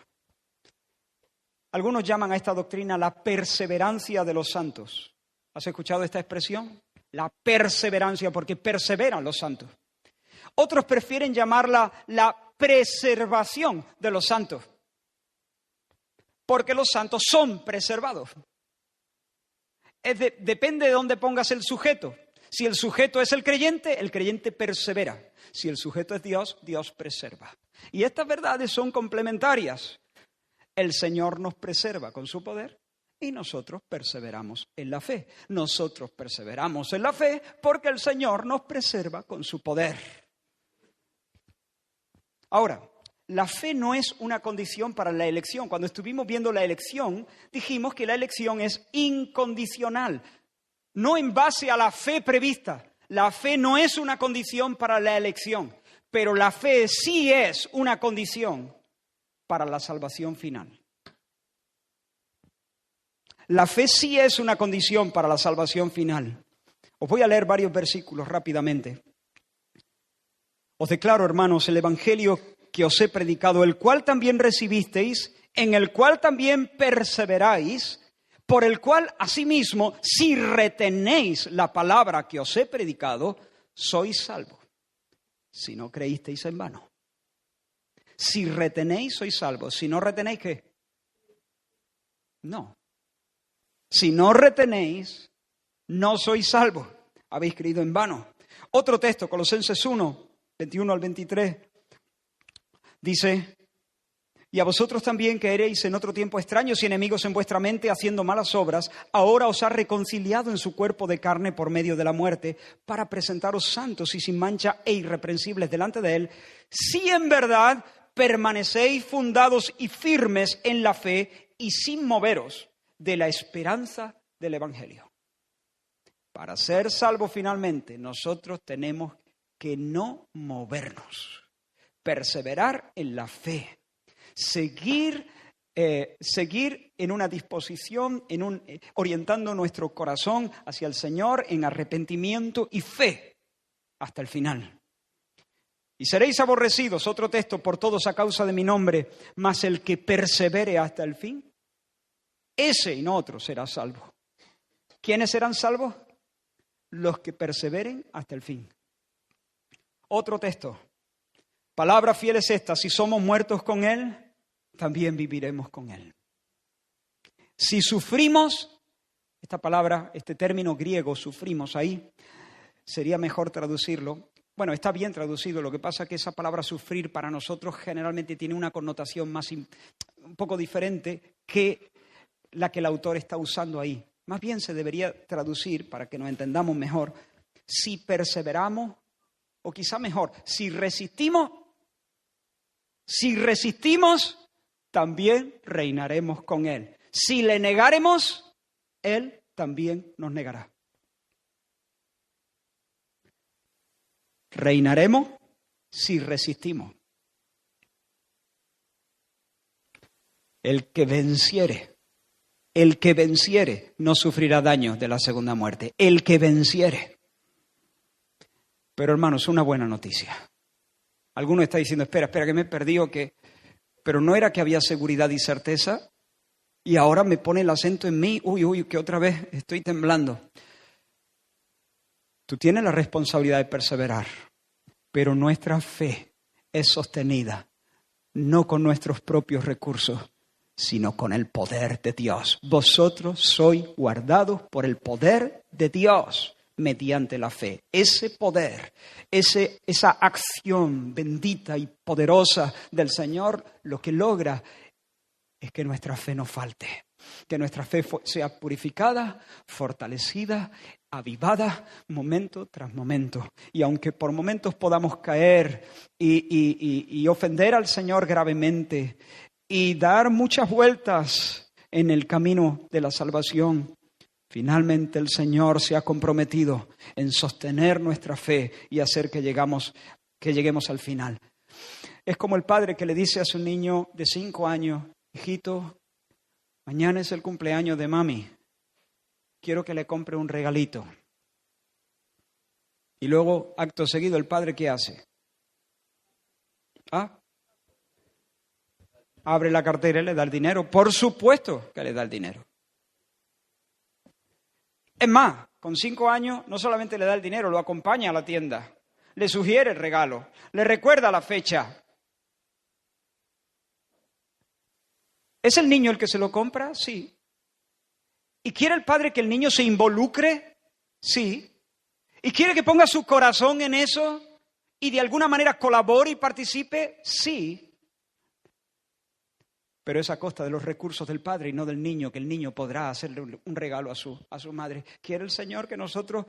Algunos llaman a esta doctrina la perseverancia de los santos. ¿Has escuchado esta expresión? La perseverancia, porque perseveran los santos. Otros prefieren llamarla la preservación de los santos, porque los santos son preservados. Depende de dónde pongas el sujeto. Si el sujeto es el creyente persevera. Si el sujeto es Dios, Dios preserva. Y estas verdades son complementarias. El Señor nos preserva con su poder y nosotros perseveramos en la fe. Nosotros perseveramos en la fe porque el Señor nos preserva con su poder. Ahora, la fe no es una condición para la elección. Cuando estuvimos viendo la elección, dijimos que la elección es incondicional. No en base a la fe prevista. La fe no es una condición para la elección, pero la fe sí es una condición para la salvación final. La fe sí es una condición para la salvación final. Os voy a leer varios versículos rápidamente. Os declaro, hermanos, el evangelio que os he predicado, el cual también recibisteis, en el cual también perseveráis, por el cual, asimismo, si retenéis la palabra que os he predicado, sois salvos. Si no creísteis en vano. Si retenéis, sois salvos. Si no retenéis, ¿qué? No. Si no retenéis, no sois salvos. Habéis creído en vano. Otro texto, Colosenses 1, 21 al 23, dice: y a vosotros también, que eréis en otro tiempo extraños y enemigos en vuestra mente, haciendo malas obras, ahora os ha reconciliado en su cuerpo de carne por medio de la muerte, para presentaros santos y sin mancha e irreprensibles delante de él, si en verdad permanecéis fundados y firmes en la fe y sin moveros de la esperanza del Evangelio. Para ser salvos finalmente, nosotros tenemos que no movernos, perseverar en la fe. Seguir en una disposición, orientando nuestro corazón hacia el Señor en arrepentimiento y fe hasta el final. Y seréis aborrecidos, otro texto, por todos a causa de mi nombre, mas el que persevere hasta el fin, ese y no otro será salvo. ¿Quiénes serán salvos? Los que perseveren hasta el fin. Otro texto. Palabra fiel es esta: si somos muertos con Él, también viviremos con Él. Si sufrimos, esta palabra, este término griego, sufrimos, ahí sería mejor traducirlo. Bueno, está bien traducido, lo que pasa es que esa palabra sufrir para nosotros generalmente tiene una connotación un poco diferente que la que el autor está usando ahí. Más bien se debería traducir, para que nos entendamos mejor, si perseveramos, o quizá mejor, si resistimos, también reinaremos con Él. Si le negáremos, Él también nos negará. Reinaremos si resistimos. El que venciere no sufrirá daños de la segunda muerte. El que venciere. Pero hermanos, una buena noticia. Alguno está diciendo, espera, que me he perdido, pero no era que había seguridad y certeza y ahora me pone el acento en mí, que otra vez estoy temblando. Tú tienes la responsabilidad de perseverar, pero nuestra fe es sostenida no con nuestros propios recursos, sino con el poder de Dios. Vosotros sois guardados por el poder de Dios mediante la fe. Ese poder, esa acción bendita y poderosa del Señor, lo que logra es que nuestra fe no falte, que nuestra fe sea purificada, fortalecida, avivada momento tras momento. Y aunque por momentos podamos caer y ofender al Señor gravemente y dar muchas vueltas en el camino de la salvación, finalmente el Señor se ha comprometido en sostener nuestra fe y hacer que lleguemos al final. Es como el padre que le dice a su niño de 5 años, hijito, mañana es el cumpleaños de mami, quiero que le compre un regalito. Y luego, acto seguido, el padre, ¿qué hace? Abre la cartera y le da el dinero. Por supuesto que le da el dinero. Es más, con 5 años no solamente le da el dinero, lo acompaña a la tienda, le sugiere el regalo, le recuerda la fecha. ¿Es el niño el que se lo compra? Sí. ¿Y quiere el padre que el niño se involucre? Sí. ¿Y quiere que ponga su corazón en eso y de alguna manera colabore y participe? Sí. Pero es a costa de los recursos del padre y no del niño, que el niño podrá hacerle un regalo a su madre. ¿Quiere el Señor que nosotros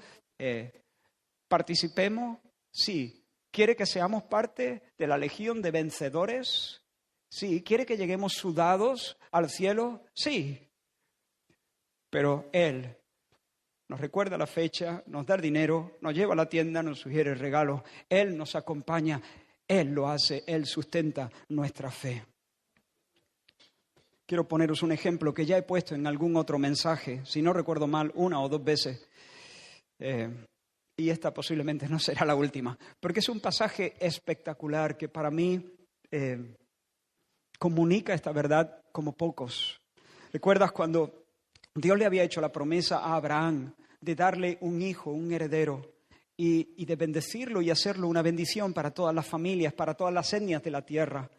participemos? Sí. ¿Quiere que seamos parte de la legión de vencedores? Sí. ¿Quiere que lleguemos sudados al cielo? Sí. Pero Él nos recuerda la fecha, nos da el dinero, nos lleva a la tienda, nos sugiere el regalo. Él nos acompaña, Él lo hace, Él sustenta nuestra fe. Quiero poneros un ejemplo que ya he puesto en algún otro mensaje, si no recuerdo mal, 1 o 2 veces. Y esta posiblemente no será la última, porque es un pasaje espectacular que para mí comunica esta verdad como pocos. ¿Recuerdas cuando Dios le había hecho la promesa a Abraham de darle un hijo, un heredero, y de bendecirlo y hacerlo una bendición para todas las familias, para todas las etnias de la tierra.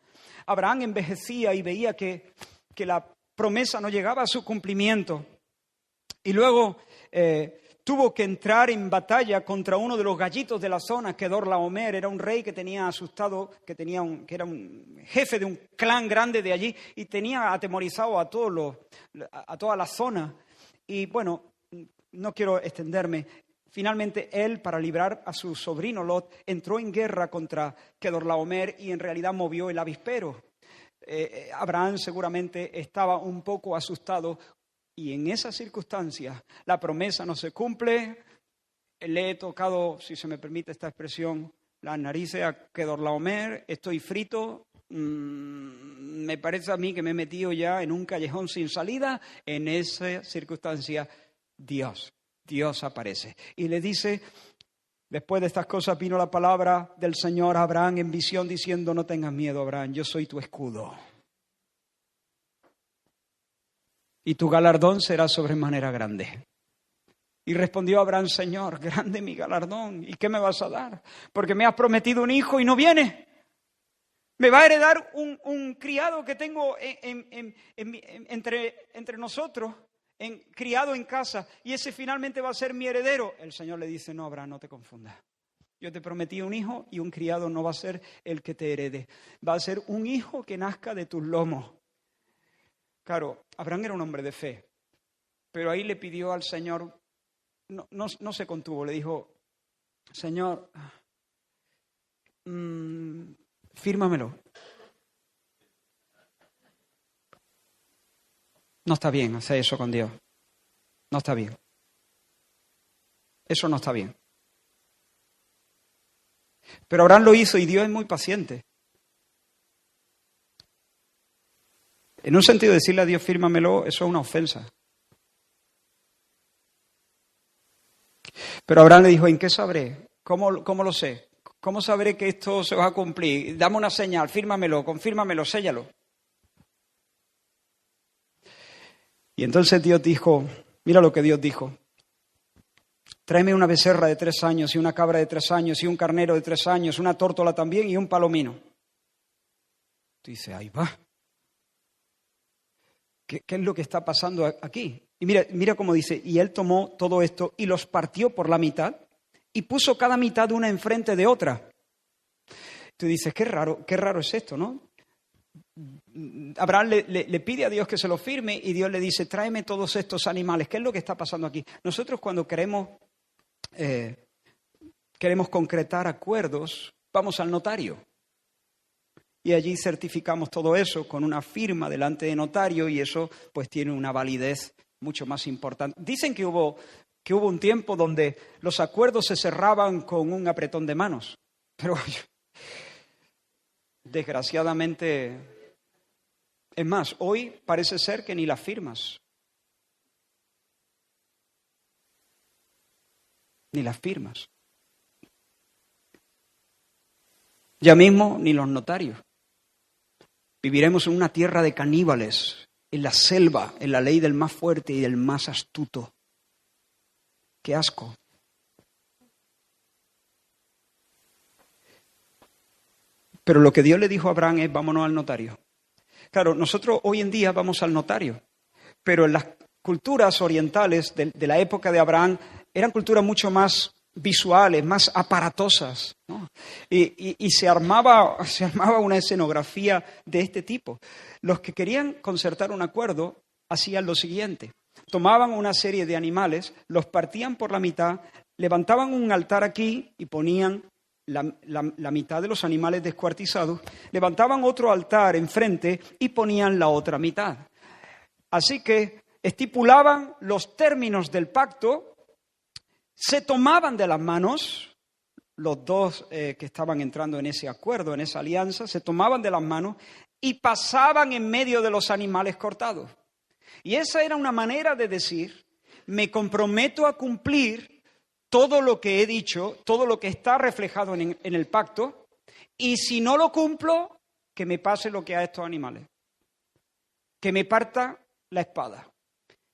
Abraham envejecía y veía que la promesa no llegaba a su cumplimiento. Y luego tuvo que entrar en batalla contra uno de los gallitos de la zona, Kedorlaomer. Era un rey que tenía asustado, que era un jefe de un clan grande de allí y tenía atemorizado a toda la zona. Y bueno, no quiero extenderme. Finalmente él, para librar a su sobrino Lot, entró en guerra contra Kedorlaomer y en realidad movió el avispero. Abraham seguramente estaba un poco asustado. Y en esas circunstancias la promesa no se cumple. Le he tocado, si se me permite esta expresión, las narices a Kedorlaomer. Estoy frito. Me parece a mí que me he metido ya en un callejón sin salida. En esa circunstancia, Dios aparece. Y le dice, después de estas cosas vino la palabra del Señor a Abraham en visión diciendo, no tengas miedo, Abraham, yo soy tu escudo. Y tu galardón será sobremanera grande. Y respondió Abraham, Señor, grande mi galardón. ¿Y qué me vas a dar? Porque me has prometido un hijo y no viene. Me va a heredar un criado que tengo entre nosotros, criado en casa. Y ese finalmente va a ser mi heredero. El Señor le dice, no, Abraham, no te confundas. Yo te prometí un hijo y un criado no va a ser el que te herede. Va a ser un hijo que nazca de tus lomos. Claro, Abraham era un hombre de fe, pero ahí le pidió al Señor, no se contuvo, le dijo, Señor, fírmamelo. No está bien hacer eso con Dios, no está bien. Eso no está bien. Pero Abraham lo hizo y Dios es muy paciente. En un sentido, decirle a Dios, fírmamelo, eso es una ofensa. Pero Abraham le dijo, ¿en qué sabré? ¿Cómo lo sé? ¿Cómo sabré que esto se va a cumplir? Dame una señal, fírmamelo, confírmamelo, séllalo. Y entonces Dios dijo, mira lo que Dios dijo. Tráeme una becerra de 3 años y una cabra de 3 años y un carnero de 3 años, una tórtola también y un palomino. Tú dices, ahí va. ¿Qué es lo que está pasando aquí? Y mira cómo dice, y él tomó todo esto y los partió por la mitad y puso cada mitad una enfrente de otra. Tú dices, qué raro es esto, ¿no? Abraham le pide a Dios que se lo firme y Dios le dice, tráeme todos estos animales. ¿Qué es lo que está pasando aquí? Nosotros cuando queremos concretar acuerdos, vamos al notario. Y allí certificamos todo eso con una firma delante de notario y eso pues tiene una validez mucho más importante. Dicen que hubo un tiempo donde los acuerdos se cerraban con un apretón de manos, pero desgraciadamente, es más, hoy parece ser que ni las firmas. Ni las firmas. Ya mismo ni los notarios. Viviremos en una tierra de caníbales, en la selva, en la ley del más fuerte y del más astuto. ¡Qué asco! Pero lo que Dios le dijo a Abraham es, vámonos al notario. Claro, nosotros hoy en día vamos al notario, pero en las culturas orientales de la época de Abraham eran culturas mucho más visuales, más aparatosas, ¿no? Y se armaba una escenografía de este tipo. Los que querían concertar un acuerdo hacían lo siguiente. Tomaban una serie de animales, los partían por la mitad, levantaban un altar aquí y ponían la mitad de los animales descuartizados, levantaban otro altar enfrente y ponían la otra mitad. Así que estipulaban los términos del pacto, se tomaban de las manos, los dos que estaban entrando en ese acuerdo, en esa alianza, se tomaban de las manos y pasaban en medio de los animales cortados. Y esa era una manera de decir, me comprometo a cumplir todo lo que he dicho, todo lo que está reflejado en el pacto, y si no lo cumplo, que me pase lo que a estos animales, que me parta la espada,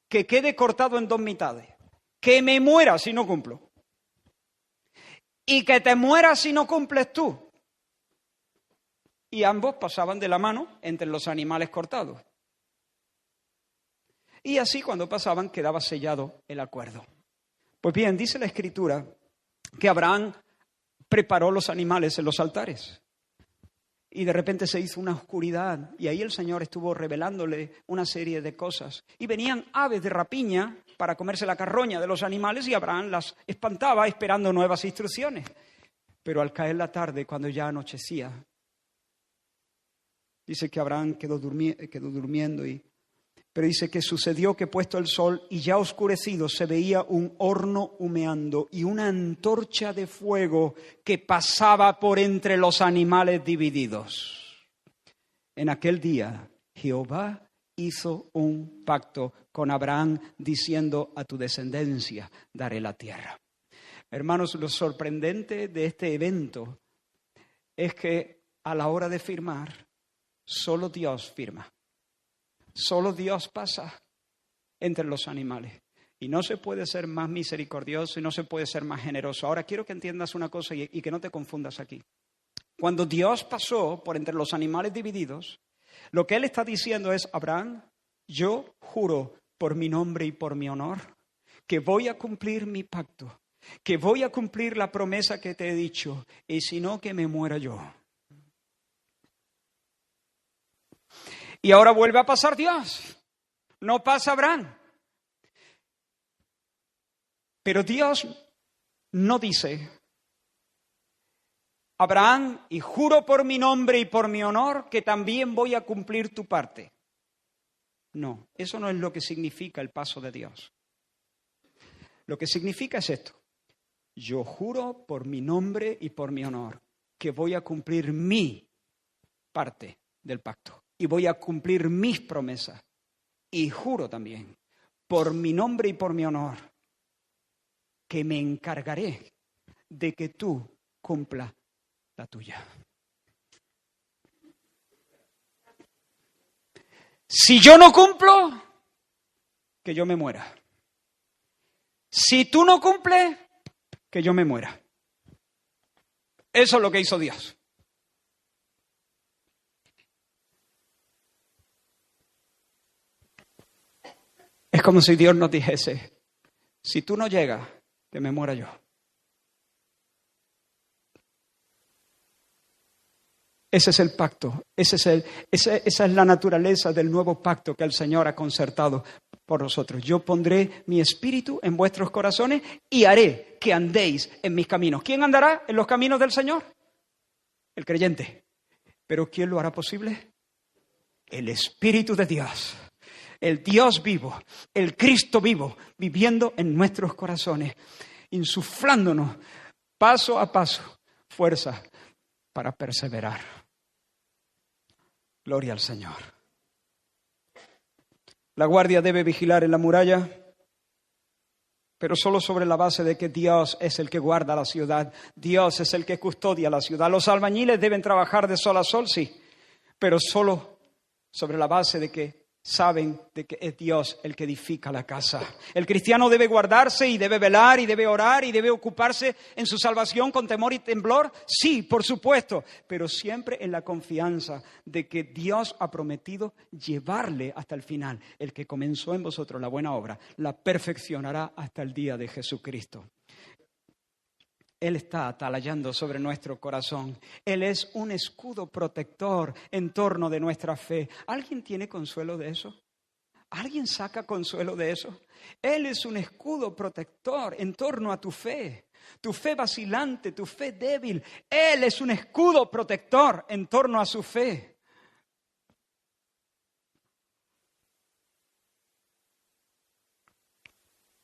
que quede cortado en dos mitades, que me muera si no cumplo, y que te mueras si no cumples tú. Y ambos pasaban de la mano entre los animales cortados. Y así cuando pasaban quedaba sellado el acuerdo. Pues bien, dice la Escritura que Abraham preparó los animales en los altares. Y de repente se hizo una oscuridad y ahí el Señor estuvo revelándole una serie de cosas. Y venían aves de rapiña para comerse la carroña de los animales y Abraham las espantaba esperando nuevas instrucciones. Pero al caer la tarde, cuando ya anochecía, dice que Abraham quedó durmiendo, pero dice que sucedió que puesto el sol y ya oscurecido se veía un horno humeando y una antorcha de fuego que pasaba por entre los animales divididos. En aquel día Jehová hizo un pacto con Abraham diciendo: a tu descendencia daré la tierra. Hermanos, lo sorprendente de este evento es que a la hora de firmar, solo Dios firma. Solo Dios pasa entre los animales. Y no se puede ser más misericordioso y no se puede ser más generoso. Ahora quiero que entiendas una cosa y que no te confundas aquí. Cuando Dios pasó por entre los animales divididos, lo que Él está diciendo es: Abraham, yo juro por mi nombre y por mi honor que voy a cumplir mi pacto, que voy a cumplir la promesa que te he dicho, y si no, que me muera yo. Y ahora vuelve a pasar Dios. No pasa Abraham. Pero Dios no dice: Abraham, y juro por mi nombre y por mi honor que también voy a cumplir tu parte. No, eso no es lo que significa el paso de Dios. Lo que significa es esto: yo juro por mi nombre y por mi honor que voy a cumplir mi parte del pacto. Y voy a cumplir mis promesas. Y juro también, por mi nombre y por mi honor, que me encargaré de que tú cumplas la tuya. Si yo no cumplo, que yo me muera. Si tú no cumples, que yo me muera. Eso es lo que hizo Dios. Es como si Dios nos dijese: si tú no llegas, que me muera yo. Ese es el pacto, esa es la naturaleza del nuevo pacto que el Señor ha concertado por nosotros. Yo pondré mi espíritu en vuestros corazones y haré que andéis en mis caminos. ¿Quién andará en los caminos del Señor? El creyente. ¿Pero quién lo hará posible? El Espíritu de Dios. El Dios vivo, el Cristo vivo, viviendo en nuestros corazones, insuflándonos paso a paso fuerza para perseverar. Gloria al Señor. La guardia debe vigilar en la muralla, pero solo sobre la base de que Dios es el que guarda la ciudad. Dios es el que custodia la ciudad. Los albañiles deben trabajar de sol a sol, sí, pero solo sobre la base de que saben de que es Dios el que edifica la casa. El cristiano debe guardarse y debe velar y debe orar y debe ocuparse en su salvación con temor y temblor. Sí, por supuesto, pero siempre en la confianza de que Dios ha prometido llevarle hasta el final. El que comenzó en vosotros la buena obra, la perfeccionará hasta el día de Jesucristo. Él está atalayando sobre nuestro corazón. Él es un escudo protector en torno de nuestra fe. ¿Alguien tiene consuelo de eso? ¿Alguien saca consuelo de eso? Él es un escudo protector en torno a tu fe vacilante, tu fe débil. Él es un escudo protector en torno a su fe.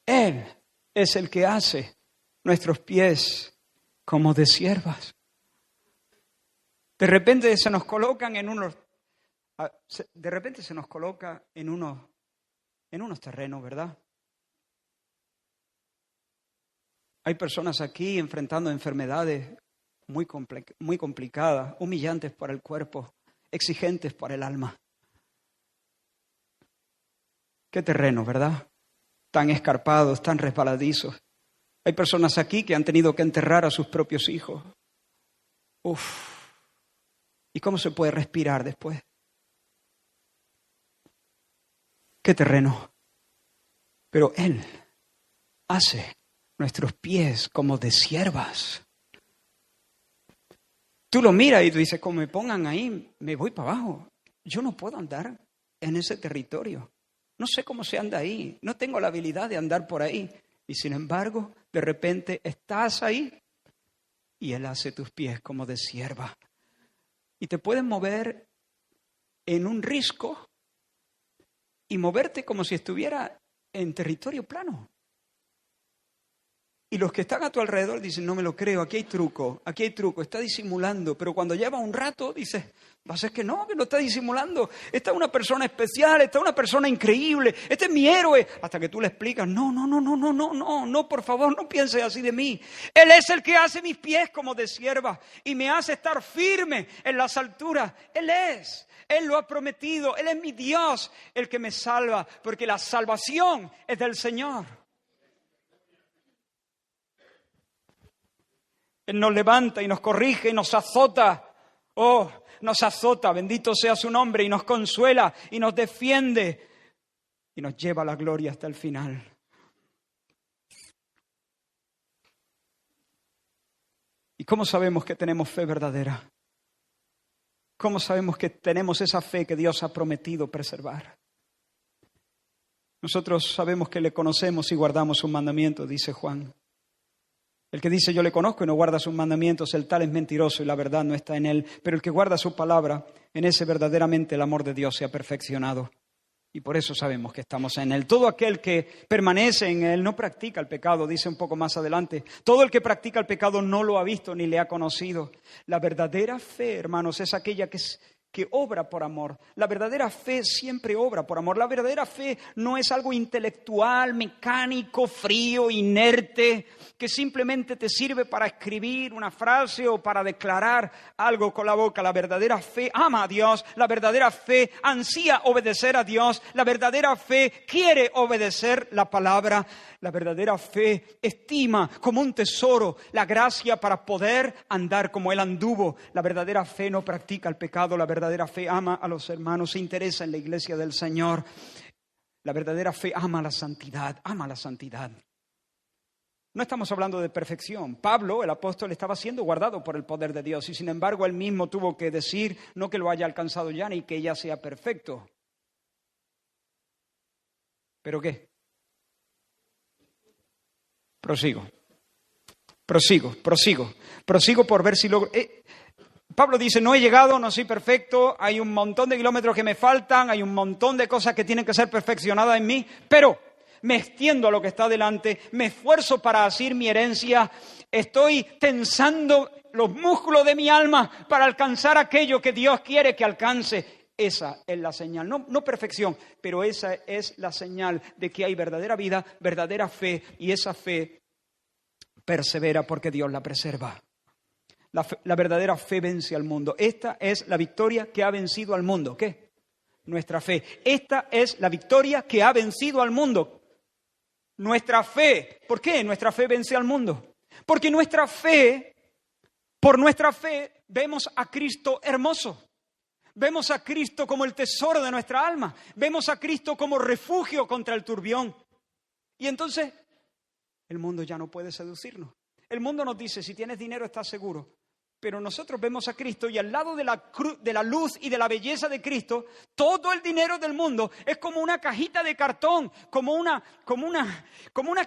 Él es el que hace nuestros pies como de siervas. De repente se nos colocan en unos terrenos, ¿verdad? Hay personas aquí enfrentando enfermedades muy complicadas, humillantes para el cuerpo, exigentes para el alma. Qué terreno, ¿verdad? tan escarpados, tan resbaladizos. Hay personas aquí que han tenido que enterrar a sus propios hijos. Uf. ¿Y cómo se puede respirar después? ¿Qué terreno? Pero Él hace nuestros pies como de siervas. Tú lo miras y tú dices, como me pongan ahí, me voy para abajo. Yo no puedo andar en ese territorio. No sé cómo se anda ahí. No tengo la habilidad de andar por ahí. Y sin embargo, de repente estás ahí y Él hace tus pies como de sierva. Y te puedes mover en un risco y moverte como si estuviera en territorio plano. Y los que están a tu alrededor dicen, no me lo creo, aquí hay truco, está disimulando. Pero cuando lleva un rato dices, va a ser que no está disimulando. Esta es una persona especial, esta es una persona increíble, este es mi héroe. Hasta que tú le explicas, no, por favor, no pienses así de mí. Él es el que hace mis pies como de sierva y me hace estar firme en las alturas. Él lo ha prometido, Él es mi Dios, el que me salva, porque la salvación es del Señor. Él nos levanta y nos corrige y nos azota. Oh, nos azota, bendito sea su nombre, y nos consuela y nos defiende y nos lleva a la gloria hasta el final. ¿Y cómo sabemos que tenemos fe verdadera? ¿Cómo sabemos que tenemos esa fe que Dios ha prometido preservar? Nosotros sabemos que le conocemos y guardamos sus mandamientos, dice Juan. El que dice yo le conozco y no guarda sus mandamientos, el tal es mentiroso y la verdad no está en él. Pero el que guarda su palabra, en ese verdaderamente el amor de Dios se ha perfeccionado. Y por eso sabemos que estamos en él. Todo aquel que permanece en él no practica el pecado, dice un poco más adelante. Todo el que practica el pecado no lo ha visto ni le ha conocido. La verdadera fe, hermanos, es aquella que obra por amor. La verdadera fe siempre obra por amor. La verdadera fe no es algo intelectual, mecánico, frío, inerte, que simplemente te sirve para escribir una frase o para declarar algo con la boca. La verdadera fe ama a Dios. La verdadera fe ansía obedecer a Dios. La verdadera fe quiere obedecer la palabra. La verdadera fe estima como un tesoro la gracia para poder andar como Él anduvo. La verdadera fe no practica el pecado. La verdadera fe ama a los hermanos, se interesa en la iglesia del Señor. La verdadera fe ama la santidad, ama la santidad. No estamos hablando de perfección. Pablo, el apóstol, estaba siendo guardado por el poder de Dios y sin embargo él mismo tuvo que decir, no que lo haya alcanzado ya ni que ya sea perfecto. ¿Pero qué? Prosigo por ver si logro. Pablo dice, no he llegado, no soy perfecto, hay un montón de kilómetros que me faltan, hay un montón de cosas que tienen que ser perfeccionadas en mí, pero me extiendo a lo que está delante, me esfuerzo para asir mi herencia, estoy tensando los músculos de mi alma para alcanzar aquello que Dios quiere que alcance. Esa es la señal, no perfección, pero esa es la señal de que hay verdadera vida, verdadera fe, y esa fe persevera porque Dios la preserva. La verdadera fe vence al mundo. Esta es la victoria que ha vencido al mundo. ¿Qué? Nuestra fe. Esta es la victoria que ha vencido al mundo. Nuestra fe. ¿Por qué nuestra fe vence al mundo? Porque por nuestra fe, vemos a Cristo hermoso. Vemos a Cristo como el tesoro de nuestra alma. Vemos a Cristo como refugio contra el turbión. Y entonces, el mundo ya no puede seducirnos. El mundo nos dice, si tienes dinero estás seguro. Pero nosotros vemos a Cristo y al lado de la luz y de la belleza de Cristo, todo el dinero del mundo es como una cajita de cartón, como una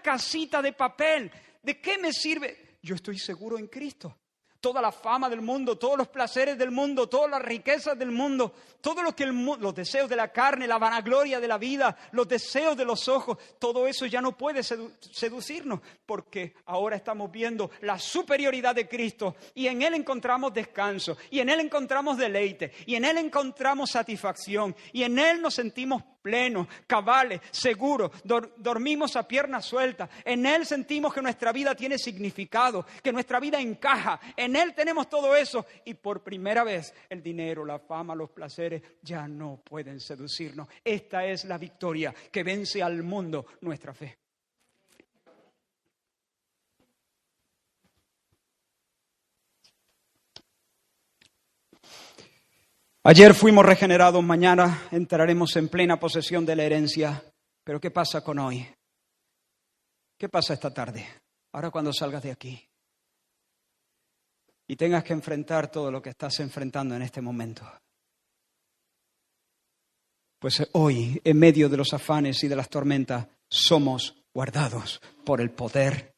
casita de papel. ¿De qué me sirve? Yo estoy seguro en Cristo. Toda la fama del mundo, todos los placeres del mundo, todas las riquezas del mundo, todo lo que los deseos de la carne, la vanagloria de la vida, los deseos de los ojos, todo eso ya no puede seducirnos, porque ahora estamos viendo la superioridad de Cristo y en Él encontramos descanso, y en Él encontramos deleite, y en Él encontramos satisfacción, y en Él nos sentimos plenos, cabales, seguros, dormimos a piernas sueltas. En Él sentimos que nuestra vida tiene significado, que nuestra vida encaja. En Él tenemos todo eso y por primera vez el dinero, la fama, los placeres ya no pueden seducirnos. Esta es la victoria que vence al mundo, nuestra fe. Ayer fuimos regenerados, mañana entraremos en plena posesión de la herencia. Pero ¿qué pasa con hoy? ¿Qué pasa esta tarde? Ahora cuando salgas de aquí y tengas que enfrentar todo lo que estás enfrentando en este momento. Pues hoy, en medio de los afanes y de las tormentas, somos guardados por el poder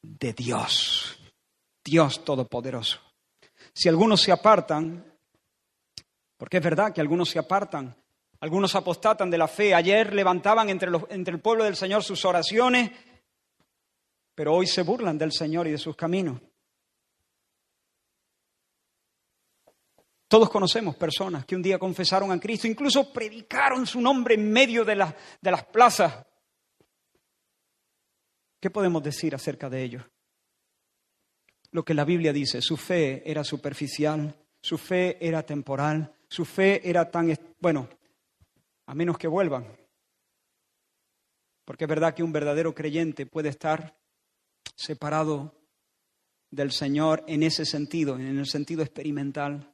de Dios. Dios Todopoderoso. Si algunos se apartan, porque es verdad que algunos se apartan, algunos apostatan de la fe. Ayer levantaban entre el pueblo del Señor sus oraciones, pero hoy se burlan del Señor y de sus caminos. Todos conocemos personas que un día confesaron a Cristo, incluso predicaron su nombre en medio de las plazas. ¿Qué podemos decir acerca de ellos? Lo que la Biblia dice, su fe era superficial, su fe era temporal, su fe era a menos que vuelvan. Porque es verdad que un verdadero creyente puede estar separado del Señor en ese sentido, en el sentido experimental,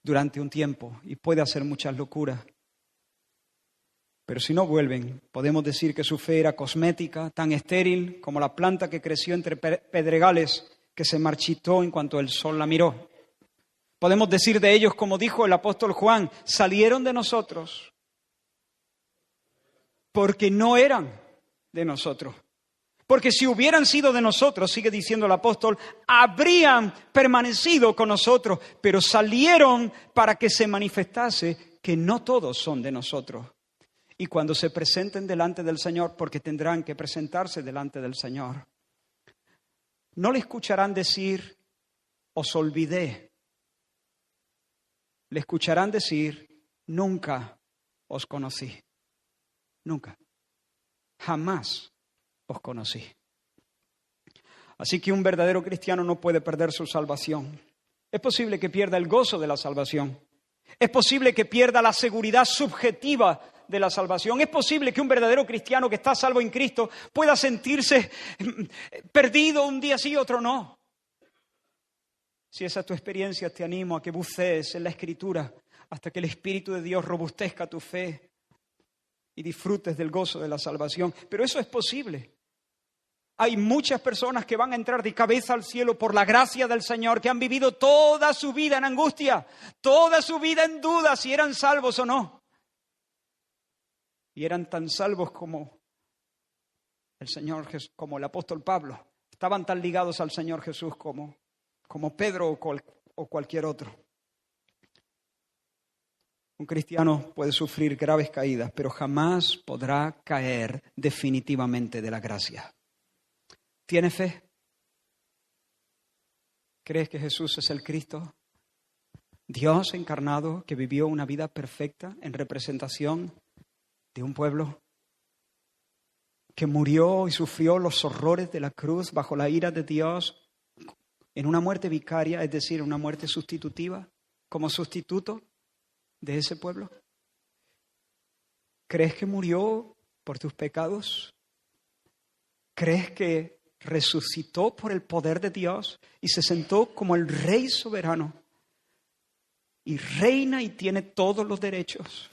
durante un tiempo y puede hacer muchas locuras. Pero si no vuelven, podemos decir que su fe era cosmética, tan estéril como la planta que creció entre pedregales que se marchitó en cuanto el sol la miró. Podemos decir de ellos, como dijo el apóstol Juan, salieron de nosotros porque no eran de nosotros. Porque si hubieran sido de nosotros, sigue diciendo el apóstol, habrían permanecido con nosotros, pero salieron para que se manifestase que no todos son de nosotros. Y cuando se presenten delante del Señor, porque tendrán que presentarse delante del Señor, no le escucharán decir, os olvidé. Le escucharán decir, nunca os conocí. Nunca. Jamás os conocí. Así que un verdadero cristiano no puede perder su salvación. Es posible que pierda el gozo de la salvación. Es posible que pierda la seguridad subjetiva de la salvación. Es posible que un verdadero cristiano que está salvo en Cristo pueda sentirse perdido un día sí y otro no. Si esa es tu experiencia, te animo a que bucees en la Escritura hasta que el Espíritu de Dios robustezca tu fe y disfrutes del gozo de la salvación. Pero eso es posible. Hay muchas personas que van a entrar de cabeza al cielo por la gracia del Señor, que han vivido toda su vida en angustia, toda su vida en duda si eran salvos o no. Y eran tan salvos como el Señor Jesús, como el apóstol Pablo. Estaban tan ligados al Señor Jesús como Pedro o cualquier otro. Un cristiano puede sufrir graves caídas, pero jamás podrá caer definitivamente de la gracia. ¿Tienes fe? ¿Crees que Jesús es el Cristo? Dios encarnado que vivió una vida perfecta en representación de un pueblo que murió y sufrió los horrores de la cruz bajo la ira de Dios en una muerte vicaria, es decir, una muerte sustitutiva, como sustituto de ese pueblo. ¿Crees que murió por tus pecados? ¿Crees que resucitó por el poder de Dios y se sentó como el Rey soberano y reina y tiene todos los derechos?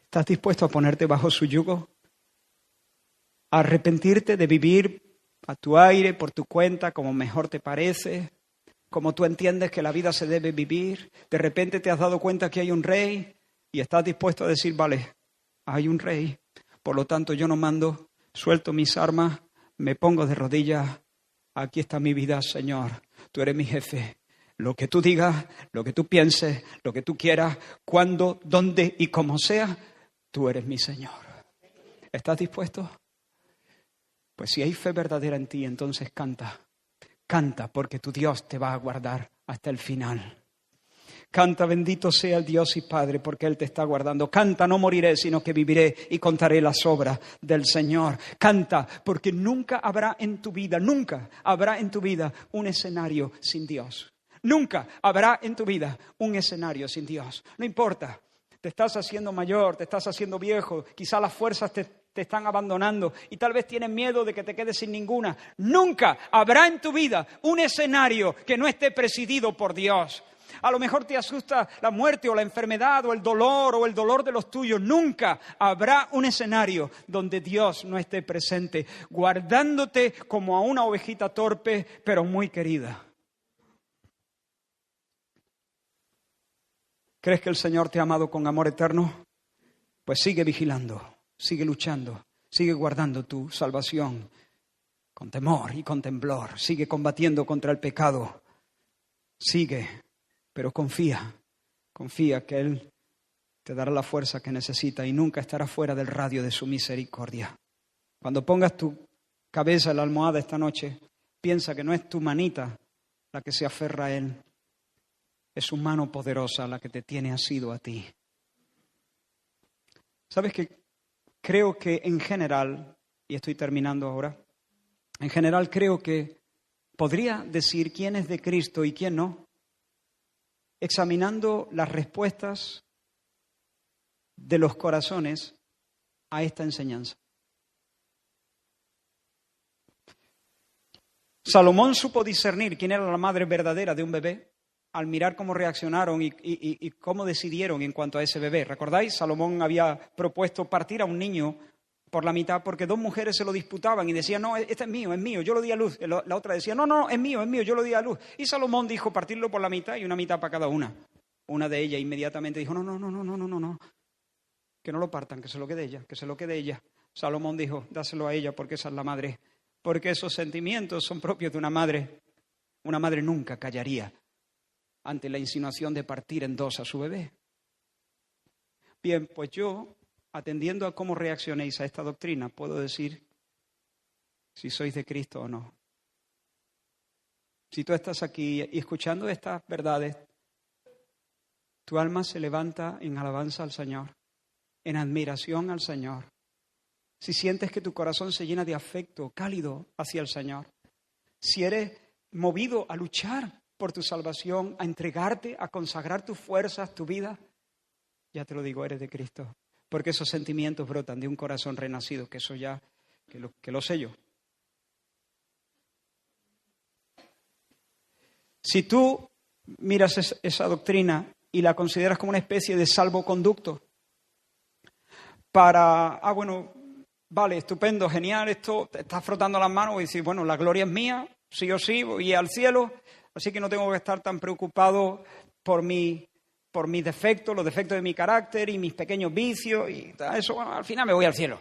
¿Estás dispuesto a ponerte bajo su yugo? ¿A arrepentirte de vivir a tu aire, por tu cuenta, como mejor te parece? Como tú entiendes que la vida se debe vivir. De repente te has dado cuenta que hay un rey y estás dispuesto a decir, vale, hay un rey. Por lo tanto, yo no mando, suelto mis armas, me pongo de rodillas. Aquí está mi vida, Señor. Tú eres mi jefe. Lo que tú digas, lo que tú pienses, lo que tú quieras, cuándo, dónde y cómo sea, tú eres mi Señor. ¿Estás dispuesto? Pues si hay fe verdadera en ti, entonces canta. Canta porque tu Dios te va a guardar hasta el final. Canta, bendito sea el Dios y Padre, porque Él te está guardando. Canta, no moriré, sino que viviré y contaré las obras del Señor. Canta, porque nunca habrá en tu vida un escenario sin Dios. Nunca habrá en tu vida un escenario sin Dios. No importa, te estás haciendo mayor, te estás haciendo viejo, quizá las fuerzas te están abandonando y tal vez tienes miedo de que te quedes sin ninguna. Nunca habrá en tu vida un escenario que no esté presidido por Dios. A lo mejor te asusta la muerte o la enfermedad o el dolor de los tuyos. Nunca habrá un escenario donde Dios no esté presente, guardándote como a una ovejita torpe, pero muy querida. ¿Crees que el Señor te ha amado con amor eterno? Pues sigue vigilando, sigue luchando, sigue guardando tu salvación con temor y con temblor. Sigue combatiendo contra el pecado. Sigue, pero confía que Él te dará la fuerza que necesita y nunca estará fuera del radio de su misericordia. Cuando pongas tu cabeza en la almohada esta noche, piensa que no es tu manita la que se aferra a Él. Es su mano poderosa la que te tiene asido a ti. ¿Sabes qué? Creo que en general, y estoy terminando ahora, en general creo que podría decir quién es de Cristo y quién no, examinando las respuestas de los corazones a esta enseñanza. Salomón supo discernir quién era la madre verdadera de un bebé al mirar cómo reaccionaron y cómo decidieron en cuanto a ese bebé. ¿Recordáis? Salomón había propuesto partir a un niño por la mitad porque dos mujeres se lo disputaban y decían, no, este es mío, yo lo di a luz. La otra decía, no, es mío, yo lo di a luz. Y Salomón dijo partirlo por la mitad y una mitad para cada una. Una de ellas inmediatamente dijo, no, que no lo partan, que se lo quede ella. Salomón dijo, dáselo a ella porque esa es la madre. Porque esos sentimientos son propios de una madre. Una madre nunca callaría ante la insinuación de partir en dos a su bebé. Bien, pues yo, atendiendo a cómo reaccionéis a esta doctrina, puedo decir si sois de Cristo o no. Si tú estás aquí y escuchando estas verdades, tu alma se levanta en alabanza al Señor, en admiración al Señor. Si sientes que tu corazón se llena de afecto cálido hacia el Señor, si eres movido a luchar por tu salvación, a entregarte, a consagrar tus fuerzas, tu vida, ya te lo digo, eres de Cristo. Porque esos sentimientos brotan de un corazón renacido, que eso ya, que lo sé yo. Si tú miras esa doctrina y la consideras como una especie de salvoconducto para, vale, estupendo, genial, esto, te estás frotando las manos y dices, bueno, la gloria es mía, sí o sí, voy al cielo, así que no tengo que estar tan preocupado por mis defectos, los defectos de mi carácter y mis pequeños vicios y eso, bueno, al final me voy al cielo.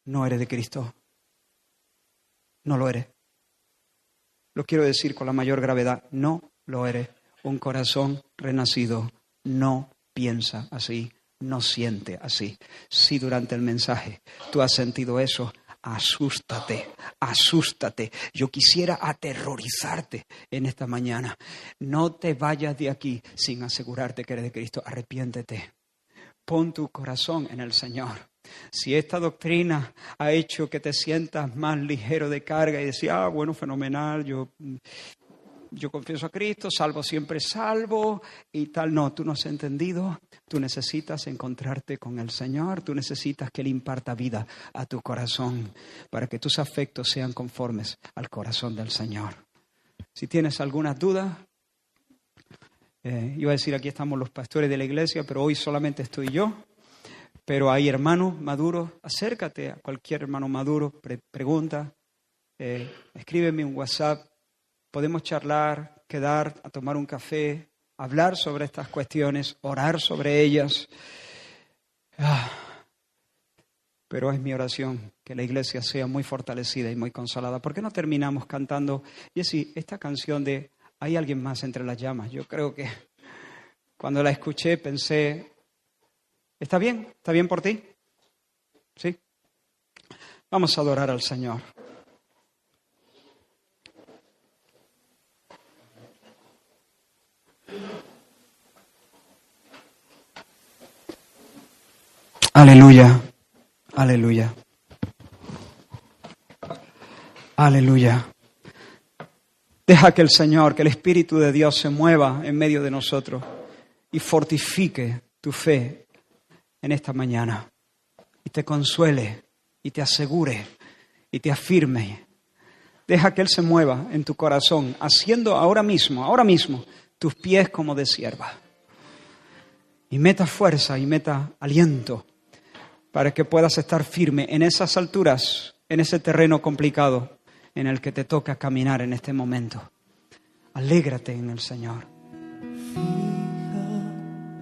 No eres de Cristo. No lo eres. Lo quiero decir con la mayor gravedad, no lo eres. Un corazón renacido no piensa así, no siente así. Si durante el mensaje tú has sentido eso, asústate. Yo quisiera aterrorizarte en esta mañana. No te vayas de aquí sin asegurarte que eres de Cristo. Arrepiéntete. Pon tu corazón en el Señor. Si esta doctrina ha hecho que te sientas más ligero de carga y decir, bueno, fenomenal, yo confieso a Cristo, salvo siempre salvo y tal. No, tú no has entendido. Tú necesitas encontrarte con el Señor. Tú necesitas que Él imparta vida a tu corazón para que tus afectos sean conformes al corazón del Señor. Si tienes algunas dudas, iba a decir aquí estamos los pastores de la iglesia, pero hoy solamente estoy yo. Pero hay hermanos maduros, acércate a cualquier hermano maduro, pregunta, escríbeme un WhatsApp. Podemos charlar, quedar a tomar un café, hablar sobre estas cuestiones, orar sobre ellas. Pero es mi oración que la iglesia sea muy fortalecida y muy consolada. ¿Por qué no terminamos cantando, Jessy, esta canción de Hay alguien más entre las llamas? Yo creo que cuando la escuché pensé, ¿está bien? ¿Está bien por ti? ¿Sí? Vamos a adorar al Señor. Aleluya, aleluya, aleluya. Deja que el Señor, que el Espíritu de Dios se mueva en medio de nosotros y fortifique tu fe en esta mañana y te consuele y te asegure y te afirme. Deja que Él se mueva en tu corazón, haciendo ahora mismo, tus pies como de sierva. Y meta fuerza y meta aliento para que puedas estar firme en esas alturas, en ese terreno complicado en el que te toca caminar en este momento. Alégrate en el Señor. Fija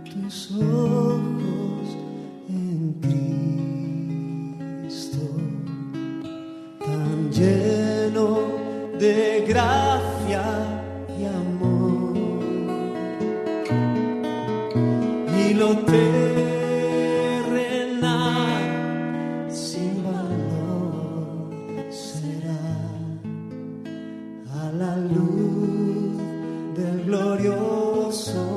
tus ojos en Cristo, tan lleno de gracia y amor, y lo terrenal sin valor será a la luz del glorioso